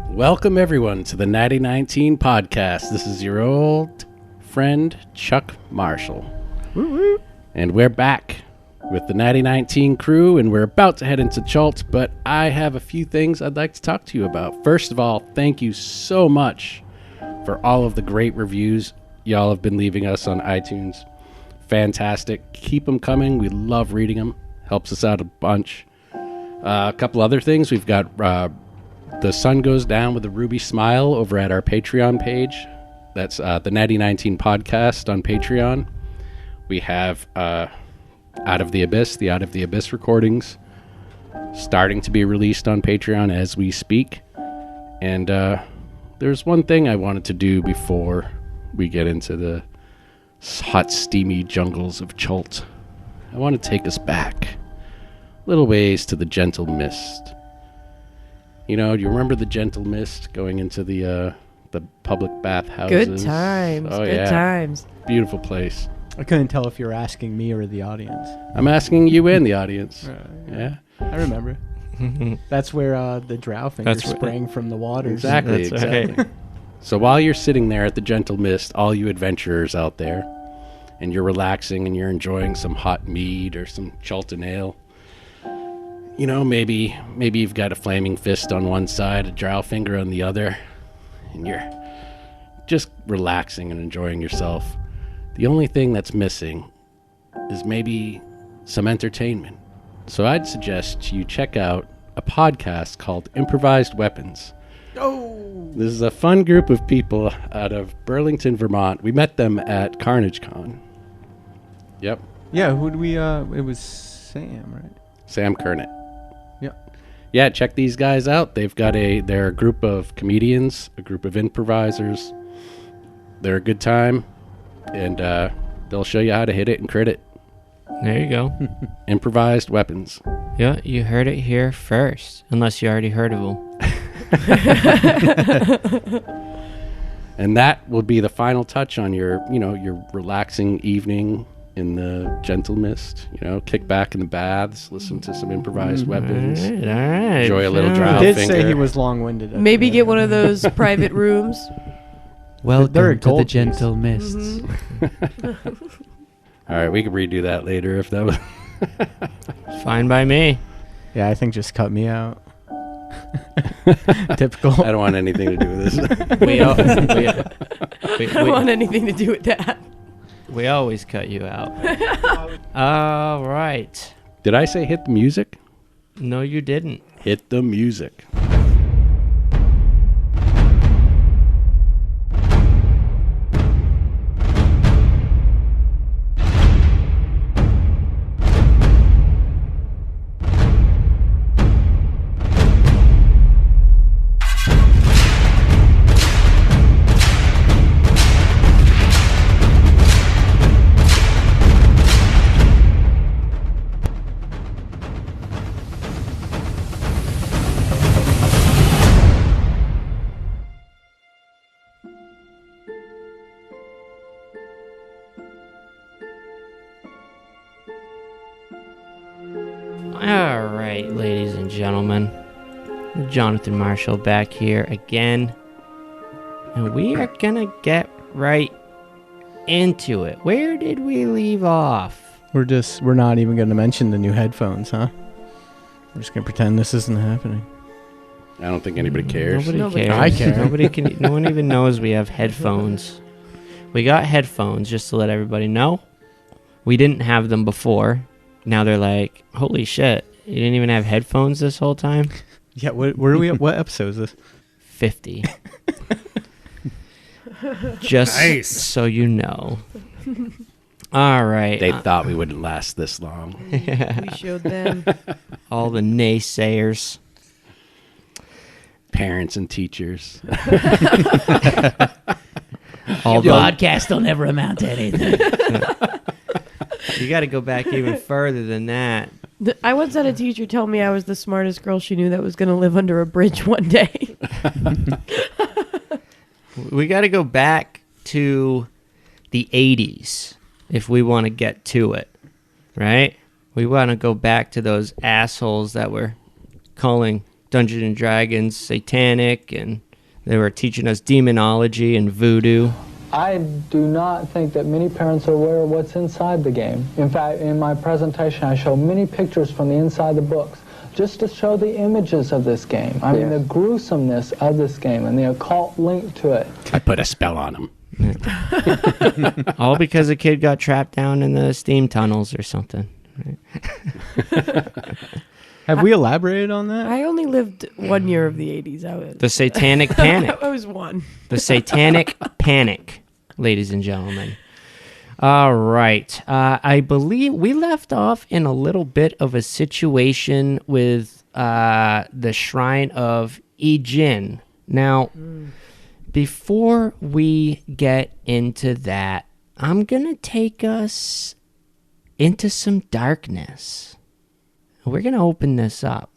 Welcome, everyone, to the Natty 19 podcast. This is your old friend, Chuck Marshall. Woo-woo. And we're back with the Natty 19 crew, and we're about to head into Chult, but I have a few things I'd like to talk to you about. First of all, thank you so much for all of the great reviews y'all have been leaving us on iTunes. Fantastic. Keep them coming. We love reading them. Helps us out a bunch. A couple other things. We've got The Sun Goes Down with a Ruby Smile over at our Patreon page. That's the Natty 19 podcast on Patreon. We have Out of the Abyss, the Out of the Abyss recordings, starting to be released on Patreon as we speak. And there's one thing I wanted to do before we get into the hot, steamy jungles of Chult. I want to take us back little ways to the Gentle Mist. You know, do you remember the Gentle Mist going into the public bathhouses? Good times. Oh, good times. Beautiful place. I couldn't tell if you were asking me or the audience. I'm asking you and the audience. Yeah. I remember. That's where the drow finger sprang from the waters. Exactly. Right. So while you're sitting there at the Gentle Mist, all you adventurers out there, and you're relaxing and you're enjoying some hot mead or some Chultan ale, you know, maybe you've got a flaming fist on one side, a drow finger on the other, and you're just relaxing and enjoying yourself. The only thing that's missing is maybe some entertainment. So I'd suggest you check out a podcast called Improvised Weapons. Oh! This is a fun group of people out of Burlington, Vermont. We met them at CarnageCon. Yep. Yeah, who'd we, it was Sam, right? Sam Kernet. Yeah, check these guys out. They're a group of comedians, a group of improvisers. They're a good time, and they'll show you how to hit it and crit it. There you go. Improvised Weapons. Yeah, you heard it here first, unless you already heard of them. And that will be the final touch on your relaxing evening in the Gentle Mist. Kick back in the baths, listen to some Improvised Weapons. All right. Enjoy a little drow he did finger. say he was long-winded. Maybe get one of those private rooms. Welcome to the Gold Gentle Mists. Mm-hmm. All right, we can redo that later if that was... Fine by me. Yeah, I think just cut me out. Typical. I don't want anything to do with this. I don't want anything to do with that. We always cut you out. All right. Did I say hit the music? No, you didn't. Hit the music. All right, ladies and gentlemen. Jonathan Marshall back here again. And we are going to get right into it. Where did we leave off? We're not even going to mention the new headphones, huh? We're just going to pretend this isn't happening. I don't think anybody cares. Nobody cares. I care. No one even knows we have headphones. We got headphones, just to let everybody know. We didn't have them before. Now they're like, holy shit, you didn't even have headphones this whole time? Yeah, where are we at? What episode is this? 50. Just Nice. so you know. All right. They thought we wouldn't last this long. We showed them. All the naysayers. Parents and teachers. All The the, podcast will never amount to anything. you got to go back even further than that. I once had a teacher tell me I was the smartest girl she knew that was going to live under a bridge one day. We got to go back to the 80s if we want to get to it, right? We want to go back to those assholes that were calling Dungeons and Dragons satanic, and they were teaching us demonology and voodoo. I do not think that many parents are aware of what's inside the game. In fact, in my presentation, I show many pictures from the inside the books, just to show the images of this game. I mean, the gruesomeness of this game and the occult link to it. I put a spell on him. All because a kid got trapped down in the steam tunnels or something. Have we elaborated on that? I only lived 1 year of the 80s. The Satanic Panic. I was one. The Satanic Panic, ladies and gentlemen. All right. I believe we left off in a little bit of a situation with the Shrine of Ijin. Now, before we get into that, I'm going to take us into some darkness. We're going to open this up.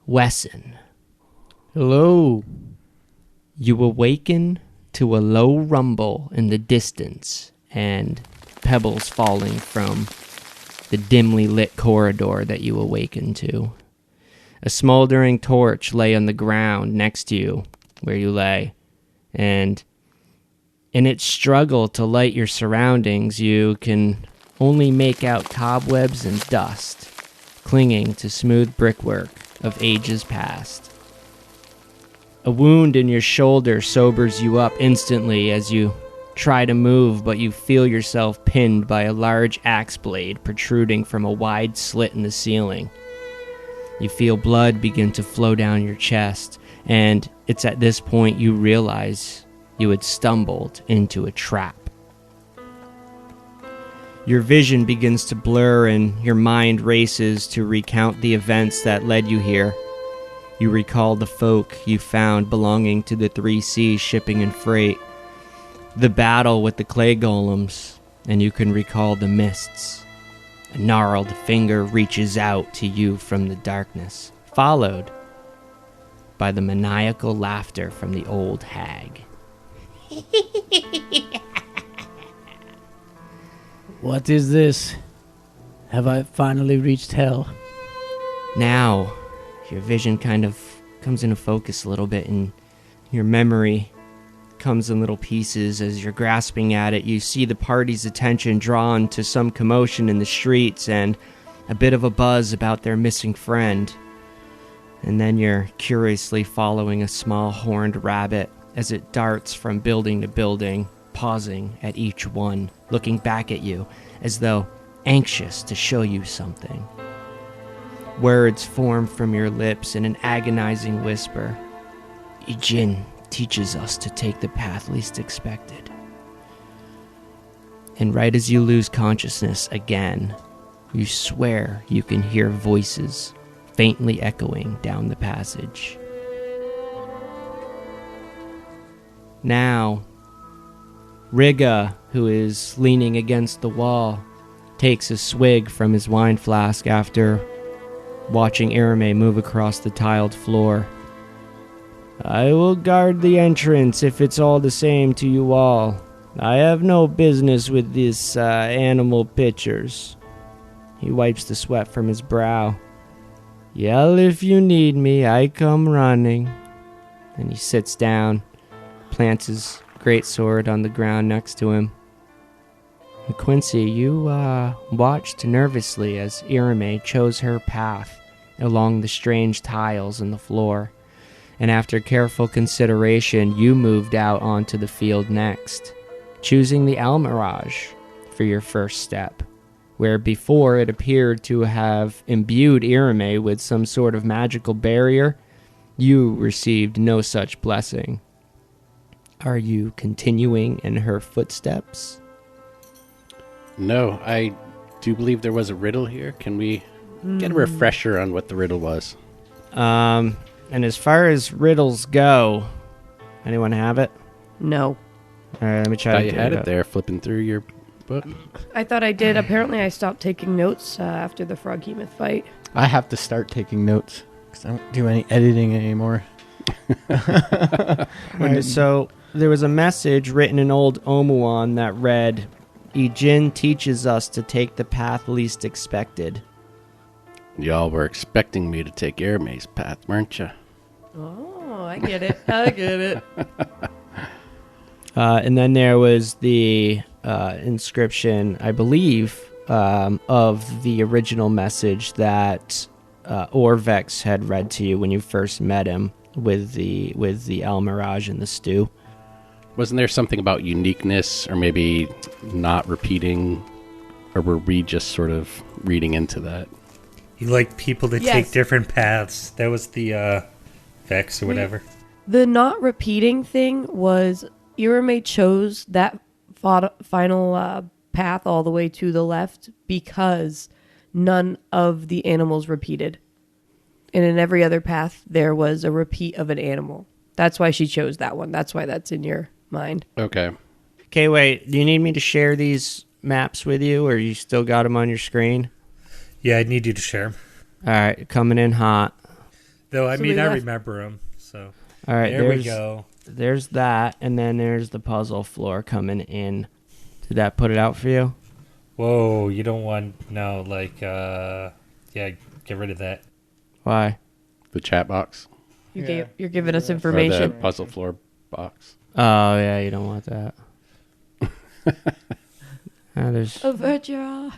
Wessen. Hello. You awaken to a low rumble in the distance and pebbles falling from the dimly lit corridor that you awaken to. A smoldering torch lay on the ground next to you where you lay, and in its struggle to light your surroundings, you can only make out cobwebs and dust clinging to smooth brickwork of ages past. A wound in your shoulder sobers you up instantly as you try to move, but you feel yourself pinned by a large axe blade protruding from a wide slit in the ceiling. You feel blood begin to flow down your chest, and it's at this point you realize you had stumbled into a trap. Your vision begins to blur and your mind races to recount the events that led you here. You recall the folk you found belonging to the 3C shipping and freight, the battle with the clay golems, and you can recall the mists. A gnarled finger reaches out to you from the darkness, followed by the maniacal laughter from the old hag. What is this? Have I finally reached hell? Now, your vision kind of comes into focus a little bit, and your memory comes in little pieces. As you're grasping at it, you see the party's attention drawn to some commotion in the streets and a bit of a buzz about their missing friend. And then you're curiously following a small horned rabbit as it darts from building to building, pausing at each one, looking back at you as though anxious to show you something. Words form from your lips in an agonizing whisper. Ijin teaches us to take the path least expected. And right as you lose consciousness again, you swear you can hear voices faintly echoing down the passage. Now, Riga, who is leaning against the wall, takes a swig from his wine flask after watching Irame move across the tiled floor. I will guard the entrance if it's all the same to you all. I have no business with these animal pictures. He wipes the sweat from his brow. Yell if you need me, I come running. And he sits down, plants his greatsword on the ground next to him. And Quincy, you watched nervously as Irame chose her path along the strange tiles in the floor. And after careful consideration, you moved out onto the field next, choosing the Almirage for your first step, where before it appeared to have imbued Irame with some sort of magical barrier, you received no such blessing. Are you continuing in her footsteps? No, I do believe there was a riddle here. Can we get a refresher on what the riddle was? And as far as riddles go, anyone have it? No. All right, let me try Thought to you get had it it up. there, flipping through your book. I thought I did. Apparently, I stopped taking notes after the Froghemoth fight. I have to start taking notes because I don't do any editing anymore. So there was a message written in old Omuon that read, Ijin teaches us to take the path least expected. Y'all were expecting me to take Arame's path, weren't you? Oh, I get it. I get it. And then there was the inscription, I believe, of the original message that Orvex had read to you when you first met him with the El Mirage and the stew. Wasn't there something about uniqueness or maybe not repeating? Or were we just sort of reading into that? You like people to Yes. take different paths. That was the Vex or whatever. The not repeating thing was Irame chose that final path all the way to the left because none of the animals repeated. And in every other path, there was a repeat of an animal. That's why she chose that one. That's why that's in your mind. Okay. Okay, wait. Do you need me to share these maps with you, or you still got them on your screen? Yeah, I need you to share 'em. All right, coming in hot. Though, I So mean, we I left- remember them, so... All right, There we go. There's that, and then there's the puzzle floor coming in. Did that put it out for you? Whoa, you don't want... No, like, yeah, get rid of that. Why? The chat box? You're giving us Or information. the puzzle floor box? Oh, yeah, you don't want that. There's Avert your eye.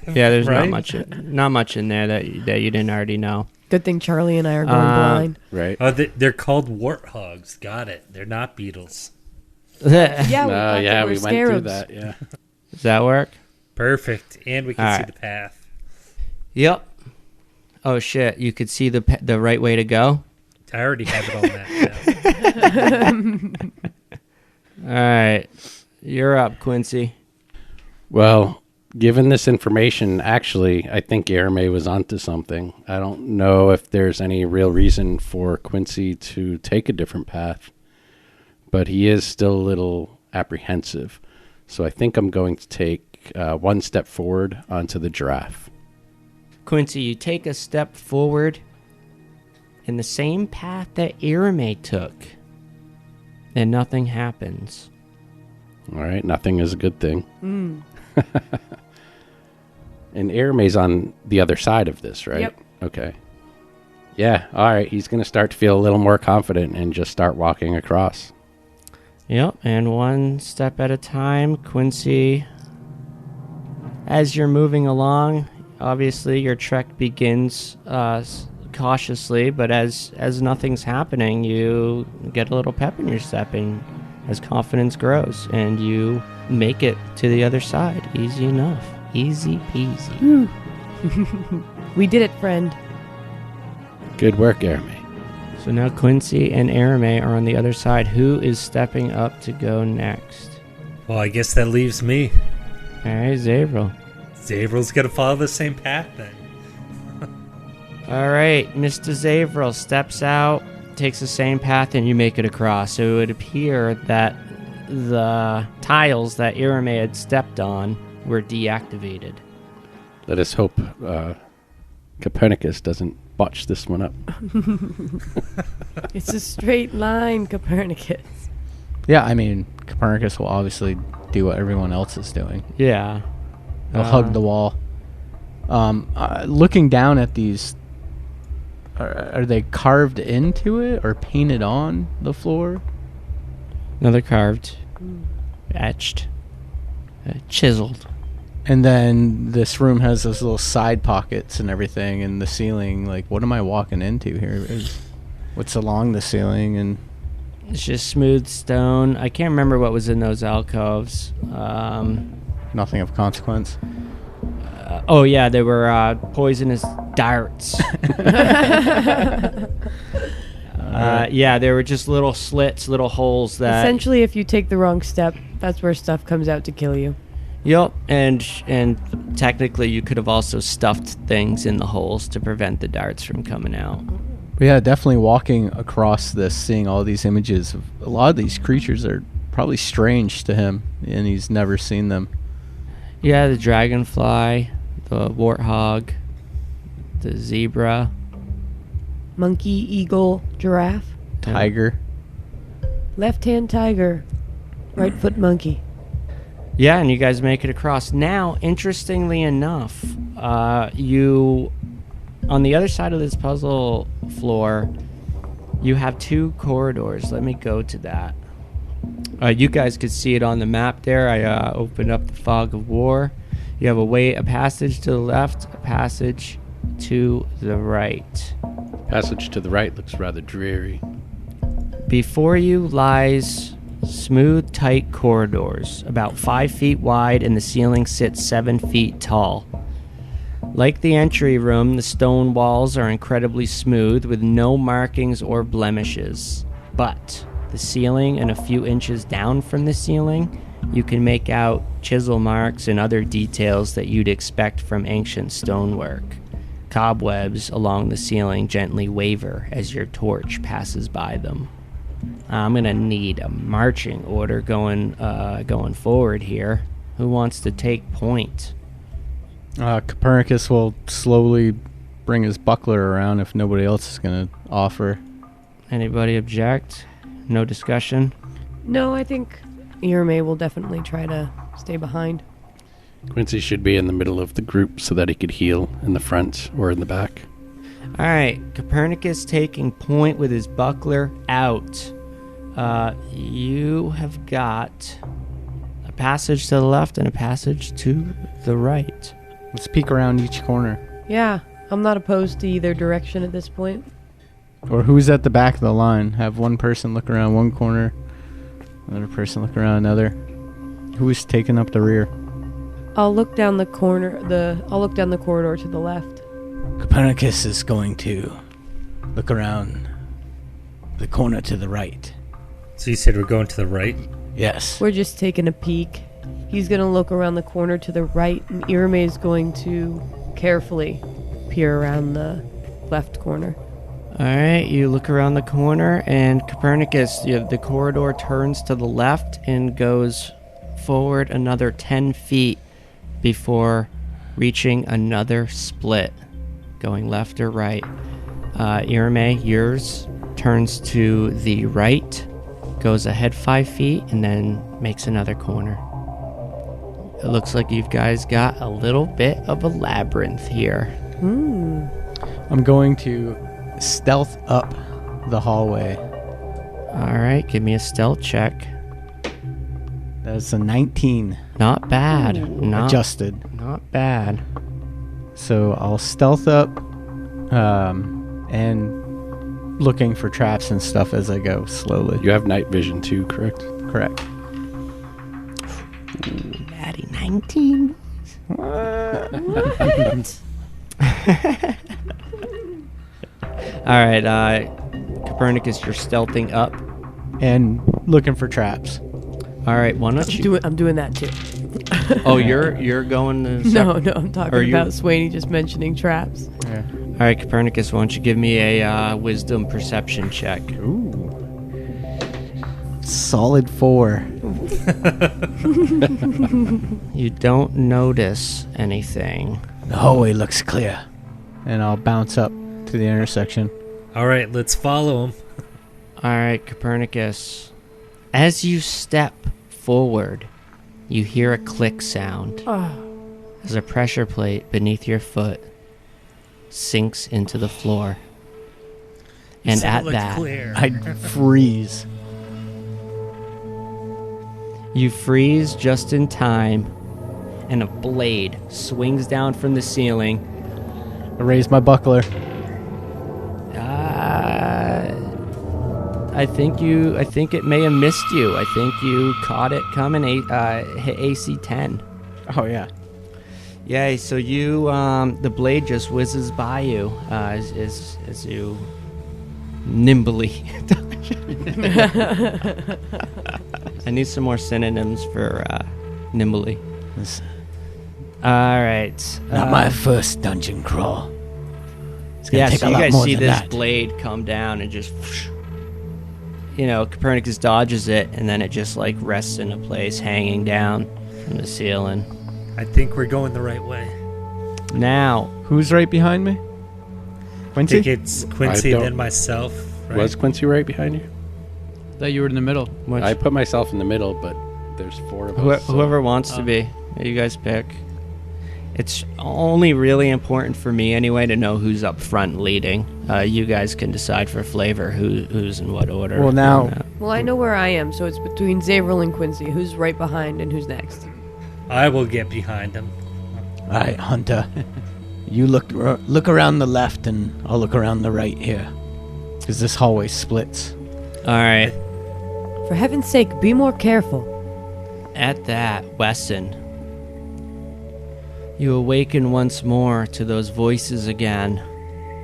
there's Right? not much in there that you didn't already know. Good thing Charlie and I are going blind. Right? Oh, they're called warthogs. Got it. They're not beetles. Yeah, we No, thought they yeah, were we went through scarabs. that, yeah. Does that work? Perfect. And we can All see right. the path. Yep. Oh shit! You could see the right way to go. I already have it on that. All right, you're up, Quincy. Well, given this information, actually, I think Arame was onto something. I don't know if there's any real reason for Quincy to take a different path, but he is still a little apprehensive. So I think I'm going to take one step forward onto the giraffe. Quincy, you take a step forward in the same path that Irame took, and nothing happens. All right, nothing is a good thing. And Arame's on the other side of this, right? Yep. Okay. Yeah, all right. He's going to start to feel a little more confident and just start walking across. Yep, and one step at a time, Quincy. As you're moving along, obviously your trek begins cautiously, but as nothing's happening, you get a little pep in your step, and as confidence grows, and you make it to the other side. Easy enough. Easy peasy. We did it, friend. Good work, Arame. So now Quincy and Arame are on the other side. Who is stepping up to go next? Well, I guess that leaves me. All right, Zavril. Zavril's going to follow the same path then. All right, Mr. Zavril steps out, takes the same path, and you make it across. So it would appear that the tiles that Irame had stepped on were deactivated. Let us hope Copernicus doesn't botch this one up. It's a straight line, Copernicus. Yeah, I mean, Copernicus will obviously do what everyone else is doing. Yeah. He'll hug the wall. Looking down at these, are they carved into it or painted on the floor? Another carved, etched, chiseled. And then this room has those little side pockets and everything, and the ceiling. Like, what am I walking into here? What's along the ceiling? And It's just smooth stone. I can't remember what was in those alcoves. nothing of consequence. Oh yeah, they were poisonous darts. Yeah, they were just little slits, little holes that. Essentially, if you take the wrong step, that's where stuff comes out to kill you. Yep, and technically you could have also stuffed things in the holes to prevent the darts from coming out. But yeah, definitely walking across this, seeing all these images of a lot of these creatures are probably strange to him, and he's never seen them. Yeah, the dragonfly, the warthog, the zebra. Monkey, eagle, giraffe, Tiger. left-hand tiger, right foot monkey. Yeah, and you guys make it across. Now, interestingly enough, you on the other side of this puzzle floor, you have 2 corridors. Let me go to that. You guys could see it on the map there. I opened up the Fog of War. You have a passage to the left, a passage to the right. Passage to the right looks rather dreary. Before you lies smooth, tight corridors, about 5 feet wide, and the ceiling sits 7 feet tall. Like the entry room, the stone walls are incredibly smooth with no markings or blemishes. But the ceiling and a few inches down from the ceiling, you can make out chisel marks and other details that you'd expect from ancient stonework. Cobwebs along the ceiling gently waver as your torch passes by them. I'm gonna need a marching order going forward here. Who wants to take point? Copernicus will slowly bring his buckler around if nobody else is going to offer. Anybody object? No discussion? No, I think Irme will definitely try to stay behind. Quincy should be in the middle of the group so that he could heal in the front or in the back. All right, Copernicus taking point with his buckler out. You have got a passage to the left and a passage to the right. Let's peek around each corner. Yeah, I'm not opposed to either direction at this point. Or who's at the back of the line? Have one person look around one corner, another person look around another. Who's taking up the rear? I'll look down the corridor to the left. Copernicus is going to look around the corner to the right. So you said we're going to the right? Yes. We're just taking a peek. He's going to look around the corner to the right, and Irme is going to carefully peer around the left corner. All right, you look around the corner, and Copernicus, the corridor turns to the left and goes forward another 10 feet before reaching another split, going left or right. Irme, yours turns to the right, goes ahead 5 feet, and then makes another corner. It looks like you guys got a little bit of a labyrinth here. I'm going to stealth up the hallway. All right, give me a stealth check. That's a 19. Not bad. Adjusted. Not bad. So I'll stealth up and looking for traps and stuff as I go slowly. You have night vision too, correct? Correct. Natty 19. All right, Copernicus, you're stealthing up. And looking for traps. All right, why don't you? I'm doing that too. Oh, you're going to. No, I'm talking about Swaney just mentioning traps. Yeah. All right, Copernicus, why don't you give me a wisdom perception check? Ooh. Solid 4. You don't notice anything. The hallway looks clear. And I'll bounce up to the intersection. All right, let's follow him. All right, Copernicus. As you step forward, you hear a click sound as a pressure plate beneath your foot sinks into the floor. And at that, I'd freeze. you freeze just in time, and a blade swings down from the ceiling. I raise my buckler. I think it may have missed you. I think you caught it coming. Hit AC 10. Oh, yeah. Yeah. So you, the blade just whizzes by you as you nimbly. I need some more synonyms for nimbly. All right. Not my first dungeon crawl. Yeah, take so a you lot guys more see than this that. blade come down and just, Copernicus dodges it, and then it just like rests in a place, hanging down from the ceiling. I think we're going the right way. Now, Who's right behind me? I Quincy? think it's Quincy I and don't- then myself. Right? Was Quincy right behind you? Thought you were in the middle. I put myself in the middle, but there's 4 of us. so- whoever wants to be, you guys pick. It's only really important for me anyway to know who's up front leading. You guys can decide for flavor who's in what order. Well, now- Well, I know where I am, so it's between Zavril and Quincy. Who's right behind and who's next? I will get behind him. All right, Hunter. You look around the left, and I'll look around the right here. Because this hallway splits. All right. For heaven's sake, be more careful. At that, Wessen, you awaken once more to those voices again.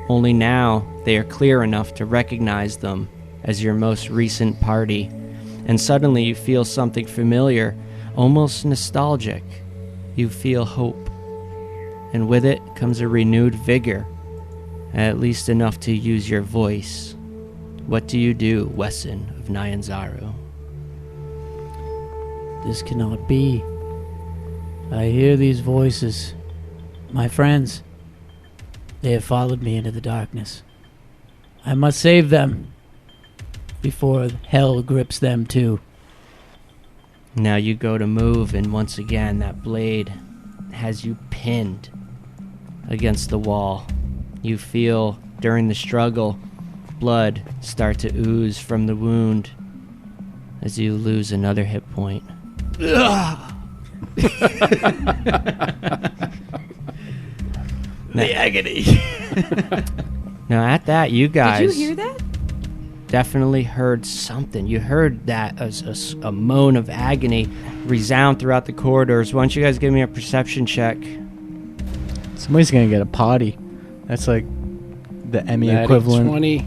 Only now they are clear enough to recognize them as your most recent party. And suddenly you feel something familiar, almost nostalgic. You feel hope. And with it comes a renewed vigor, at least enough to use your voice. What do you do, Wessen of Nyanzaru? This cannot be. I hear these voices. My friends. They have followed me into the darkness. I must save them before hell grips them too. Now you go to move, and once again that blade has you pinned against the wall. You feel, during the struggle, blood start to ooze from the wound as you lose another hit point. The agony. Now at that, you guys Did you hear that? definitely heard something. You heard that as a moan of agony resound throughout the corridors. Why don't you guys give me a perception check? Somebody's going to get a potty. That's like the Emmy Natty equivalent. 20.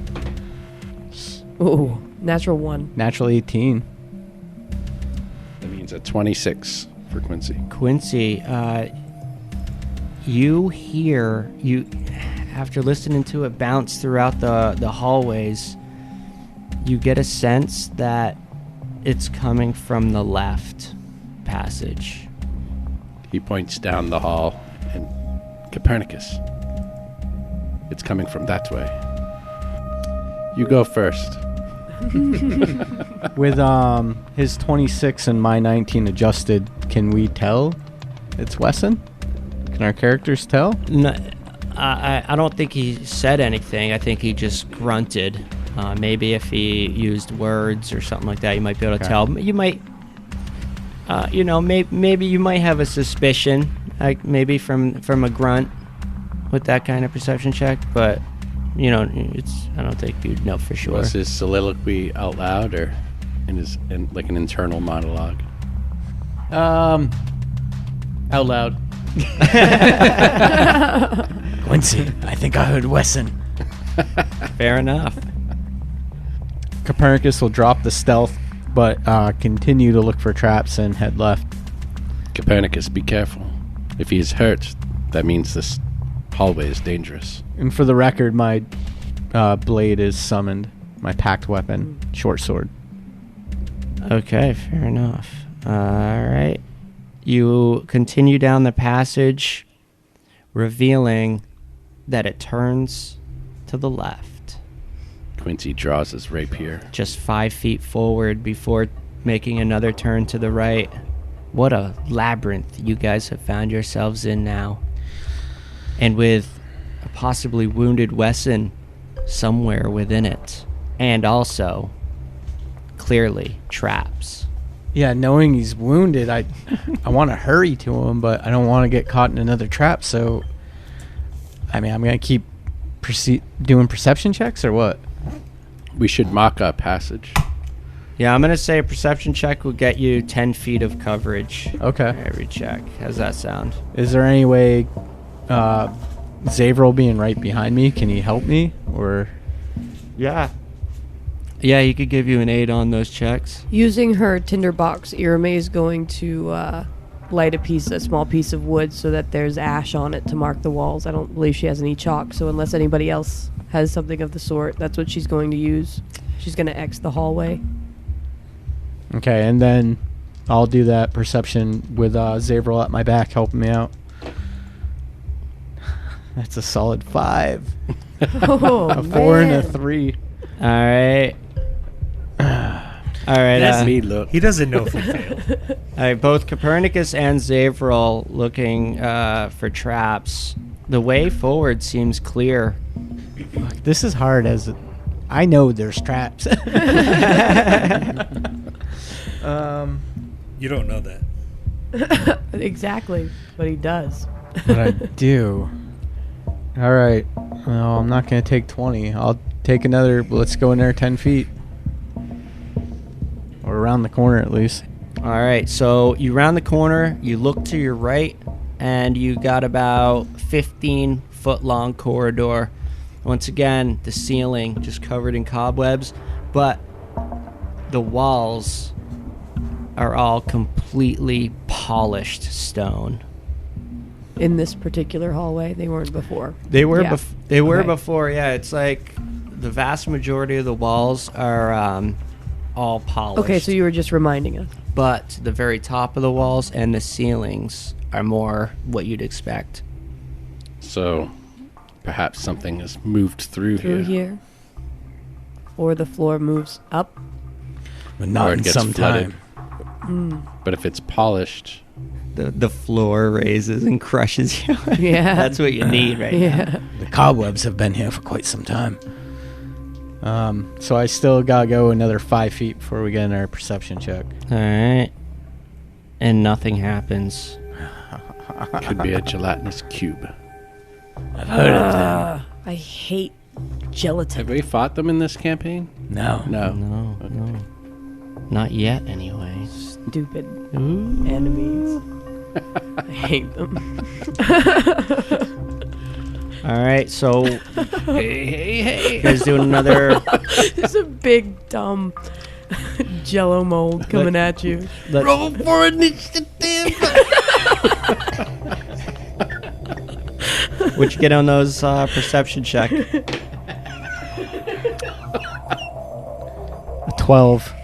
Ooh, natural one. Natural 18. That means a 26 for Quincy. Quincy, you hear, after listening to it bounce throughout the hallways, you get a sense that it's coming from the left passage. He points down the hall, and Copernicus. It's coming from that way. You go first. With his 26 and my 19 adjusted, can we tell it's Wessen? Can our characters tell? No, I don't think he said anything. I think he just grunted. Maybe if he used words or something like that, you might be able to tell. You might, maybe you might have a suspicion, like maybe from a grunt with that kind of perception check. But I don't think you'd know for sure. Was his soliloquy out loud or like an internal monologue? Out loud. Quincy, I think I heard Wessen. Fair enough. Copernicus will drop the stealth, but continue to look for traps and head left. Copernicus, be careful. If he is hurt, that means this hallway is dangerous. And for the record, my blade is summoned. My packed weapon, short sword. Okay, fair enough. All right. You continue down the passage, revealing that it turns to the left. Quincy draws his rapier. Just 5 feet forward before making another turn to the right. What a labyrinth you guys have found yourselves in now. And with a possibly wounded Wessen somewhere within it. And also, clearly, traps. Yeah, knowing he's wounded, I want to hurry to him, but I don't want to get caught in another trap. So, I'm going to keep doing perception checks or what? We should mock a passage. Yeah, I'm going to say a perception check will get you 10 feet of coverage. Okay. Every check. How's that sound? Is there any way Zavril being right behind me, can he help me? Or Yeah, he could give you an 8 on those checks. Using her tinderbox, Irame is going to light a small piece of wood so that there's ash on it to mark the walls. I don't believe she has any chalk, so unless anybody else has something of the sort, that's what she's going to use. She's going to X the hallway. okay, and then I'll do that perception with Zavril at my back helping me out. That's a solid 5. Oh, A 4 and a man. 3. All right. All right. That's me. Look. He doesn't know if he failed. All right, both Copernicus and Zavril looking for traps. The way forward seems clear. Fuck, this is hard as I know there's traps. You don't know that. Exactly, but he does. But I do. All right. Well, I'm not going to take 20. I'll take another. Let's go in there 10 feet. Or around the corner at least. All right, so you round the corner, you look to your right, and you got about 15-foot-long corridor. Once again, the ceiling just covered in cobwebs, but the walls are all completely polished stone. In this particular hallway, they weren't before. They were Yeah. okay. Okay. Before, yeah. It's like the vast majority of the walls are all polished. Okay, so you were just reminding us. But the very top of the walls and the ceilings are more what you'd expect. So, perhaps something has moved through Through here. here. Or the floor moves up. But not Or it in gets some flooded. time. But if it's polished, The floor raises and crushes you. Yeah. That's what you need right now. Yeah. The cobwebs have been here for quite some time. So I still got to go another 5 feet before we get in our perception check. All right. And nothing happens. could be a gelatinous cube. I've heard of them. I hate gelatin. Have we fought them in this campaign? No. No. No, no. Not yet, anyway. Stupid Ooh. enemies. I hate them. All right, so Hey. you guys doing another... There's a big, dumb jello mold coming at you. Roll for initiative. What'd you get on those perception check? 12.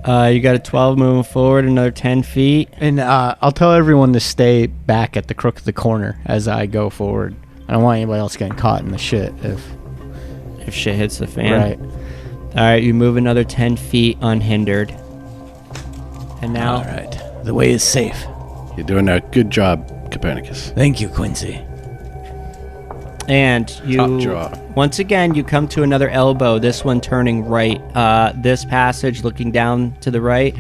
You got a 12 moving forward, another 10 feet. And I'll tell everyone to stay back at the crook of the corner as I go forward. I don't want anybody else getting caught in the shit. If shit hits the fan. Right. All right, you move another 10 feet unhindered. And now... All right. The way is safe. You're doing a good job, Copernicus. Thank you, Quincy. And Top you... draw. Once again, you come to another elbow, this one turning right. This passage, looking down to the right,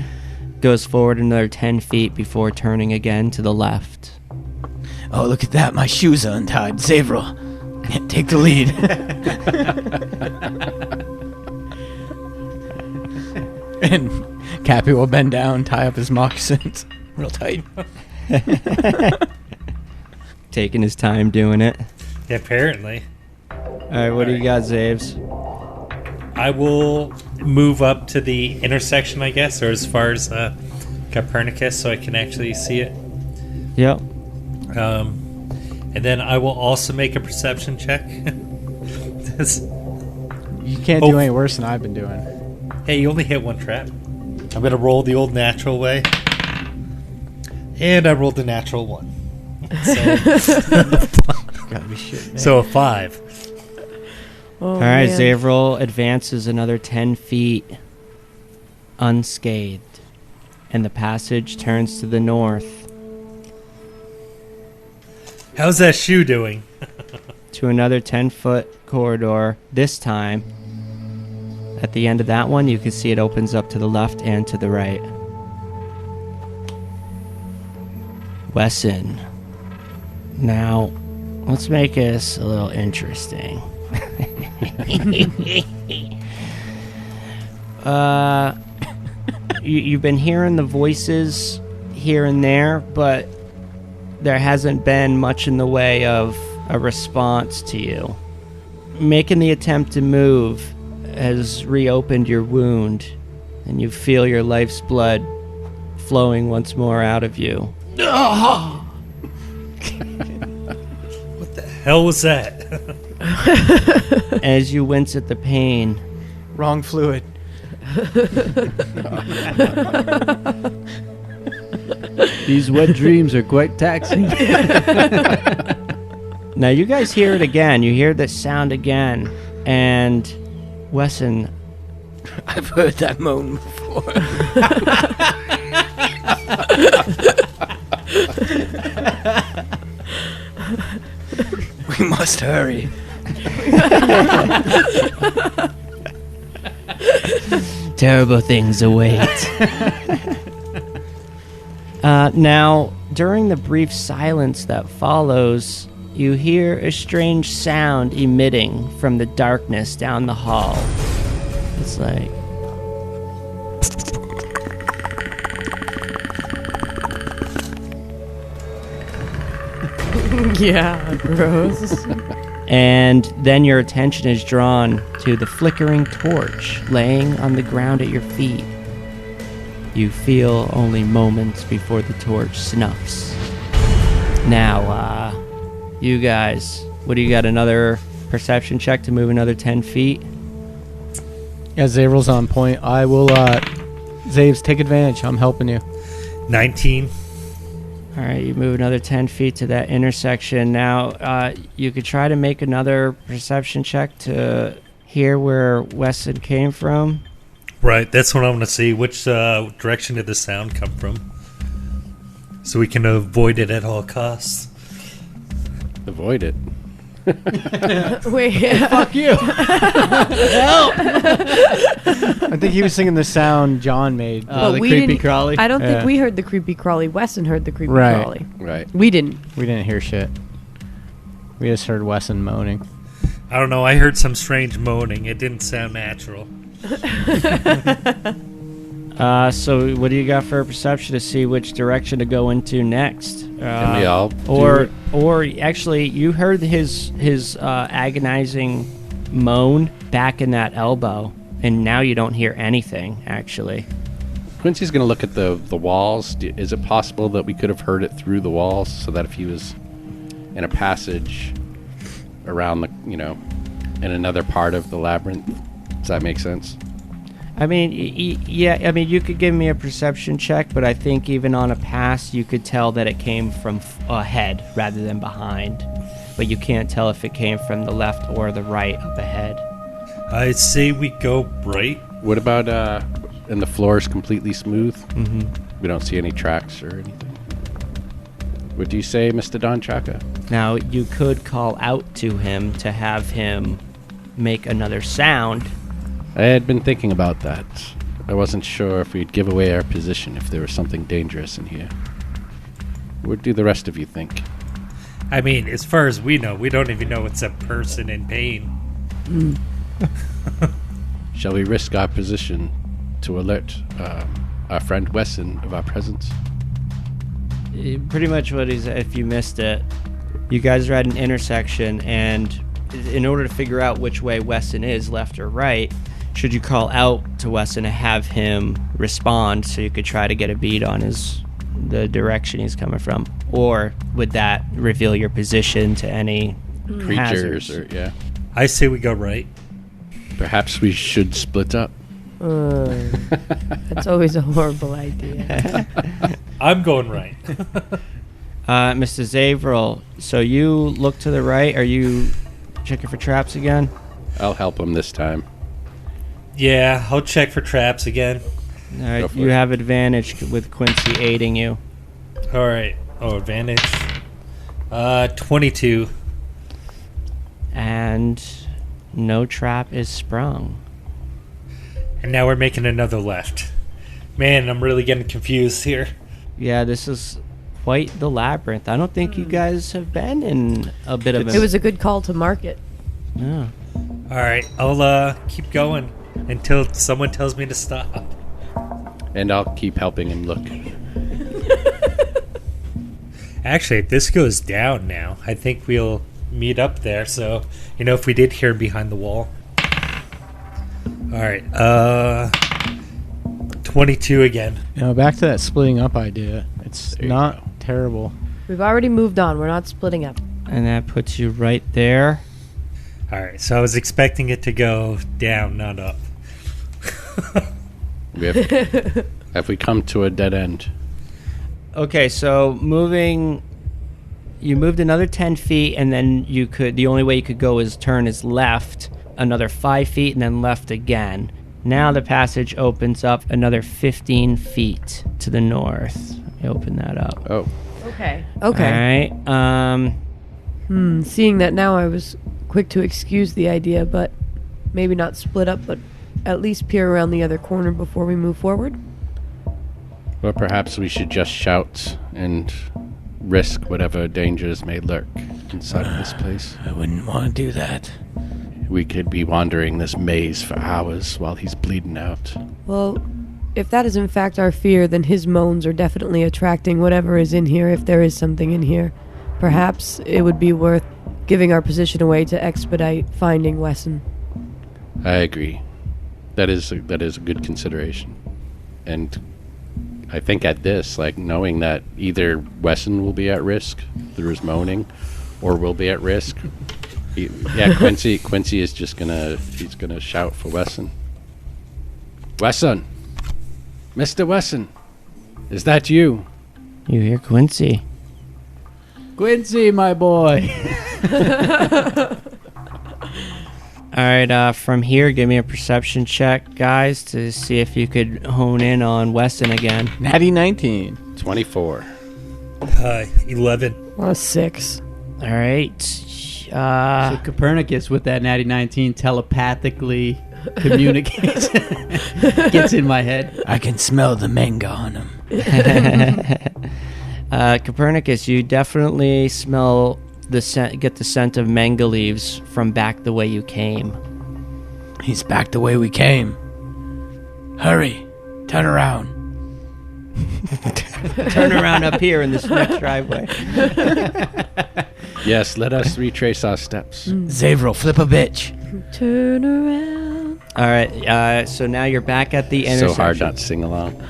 goes forward another 10 feet before turning again to the left. Oh, look at that. My shoes are untied. Zavril, take the lead. And Cappy will bend down, tie up his moccasins real tight. Taking his time doing it. Yeah, apparently. All right, what do you got, Zaves? I will move up to the intersection, I guess, or as far as Copernicus, so I can actually see it. Yep. And then I will also make a perception check. You can't do any worse than I've been doing. Hey, you only hit one trap. I'm going to roll the old natural way. And I rolled a natural 1. Gotta be shit. So a 5. Oh, All right, man. Zavril advances another 10 feet unscathed, and the passage turns to the north How's that shoe doing? to another 10-foot corridor. This time, at the end of that one, you can see it opens up to the left and to the right. Wessen. Now, let's make this a little interesting. You've been hearing the voices here and there, but there hasn't been much in the way of a response to you. Making the attempt to move has reopened your wound, and you feel your life's blood flowing once more out of you. What the hell was that? As you wince at the pain, Wrong fluid. These wet dreams are quite taxing. now you guys hear it again. You hear the sound again, and Wessen, I've heard that moan before. before. We must hurry. Terrible things await. Now, during the brief silence that follows, you hear a strange sound emitting from the darkness down the hall. It's like... Yeah, gross. And then your attention is drawn to the flickering torch laying on the ground at your feet. You feel only moments before the torch snuffs. Now, you guys, what do you got? Another perception check to move another 10 feet? Yeah, Zavrel's on point. I will, Zaves, take advantage. I'm helping you. 19. All right, you move another 10 feet to that intersection. Now, you could try to make another perception check to hear where Wessen came from. Right, that's what I want to see. Which direction did the sound come from? So we can avoid it at all costs. Avoid it. Wait. Fuck you. I think he was singing the sound John made. But the we creepy didn't- crawly. I don't Yeah. think we heard the creepy crawly. Wesson heard the creepy Right. crawly. Right. We didn't. We didn't hear shit. We just heard Wessen moaning. I don't know, I heard some strange moaning. It didn't sound natural. So what do you got for a perception to see which direction to go into next? Can we all do or it? or actually, you heard his agonizing moan back in that elbow, and now you don't hear anything. Actually, Quincy's going to look at the walls. Is it possible that we could have heard it through the walls so that if he was in a passage around the, in another part of the labyrinth, does that make sense? I mean, yeah. I mean, you could give me a perception check, but I think even on a pass, you could tell that it came from ahead rather than behind. But you can't tell if it came from the left or the right up ahead. I say we go right. What about, and the floor is completely smooth? Mm-hmm. We don't see any tracks or anything. What do you say, Mr. Don Chaka? Now, you could call out to him to have him make another sound. I had been thinking about that. I wasn't sure if we'd give away our position if there was something dangerous in here. What do the rest of you think? I mean, as far as we know, we don't even know it's a person in pain. Shall we risk our position to alert our friend Wessen of our presence? Pretty much what he's... If you missed it, you guys are at an intersection, and in order to figure out which way Wessen is, left or right, should you call out to Wessen and have him respond so you could try to get a bead on the direction he's coming from? Or would that reveal your position to any Creatures hazards? or, yeah. I say we go right. Perhaps we should split up. That's always a horrible idea. I'm going right. Mr. Zavrel, so you look to the right. Are you checking for traps again? I'll help him this time. Yeah, I'll check for traps again. All right, Go for you it. have advantage with Quincy aiding you. All right. Oh, advantage. 22. And no trap is sprung. And now we're making another left. Man, I'm really getting confused here. Yeah, this is quite the labyrinth. I don't think you guys have been in a bit of It was a good call to market. Yeah. All right, I'll keep going until someone tells me to stop. And I'll keep helping him look. Actually, if this goes down now, I think we'll meet up there. So, if we did hear behind the wall. All right, 22 again. Back to that splitting up idea. It's There you not go. terrible. We've already moved on. We're not splitting up. And that puts you right there. All right, so I was expecting it to go down, not up. Have we come to a dead end? Okay, so you moved another 10 feet, and then the only way you could go is turn is left another 5 feet and then left again. Now the passage opens up another 15 feet to the north. Let me open that up. Oh, Okay. All right. Seeing that now, I was quick to excuse the idea, but maybe not split up, but at least peer around the other corner before we move forward. well, perhaps we should just shout and risk whatever dangers may lurk inside of this place. I wouldn't want to do that. We could be wandering this maze for hours while he's bleeding out. Well, if that is in fact our fear, then his moans are definitely attracting whatever is in here, if there is something in here. Perhaps it would be worth giving our position away to expedite finding Wessen. I agree. That is a good consideration. And I think at this, like, knowing that either Wessen will be at risk through his moaning, or will be at risk. Quincy is just he's gonna shout for Wessen. Wessen! Mr. Wessen! Is that you? You hear Quincy? Quincy, my boy. All right, from here, give me a perception check, guys, to see if you could hone in on Wessen again. Natty 19. 24. 11. 6. All right. So Copernicus, with that natty 19, telepathically communicates. Gets in my head. I can smell the manga on him. Copernicus, you definitely smell the scent, get the scent of manga leaves from back the way you came. He's back the way we came. Hurry, turn around. Turn around up here in this next driveway. Yes, let us retrace our steps. Zavril, flip a bitch. Turn around. All right, so now you're back at the intersection. So hard not to sing along.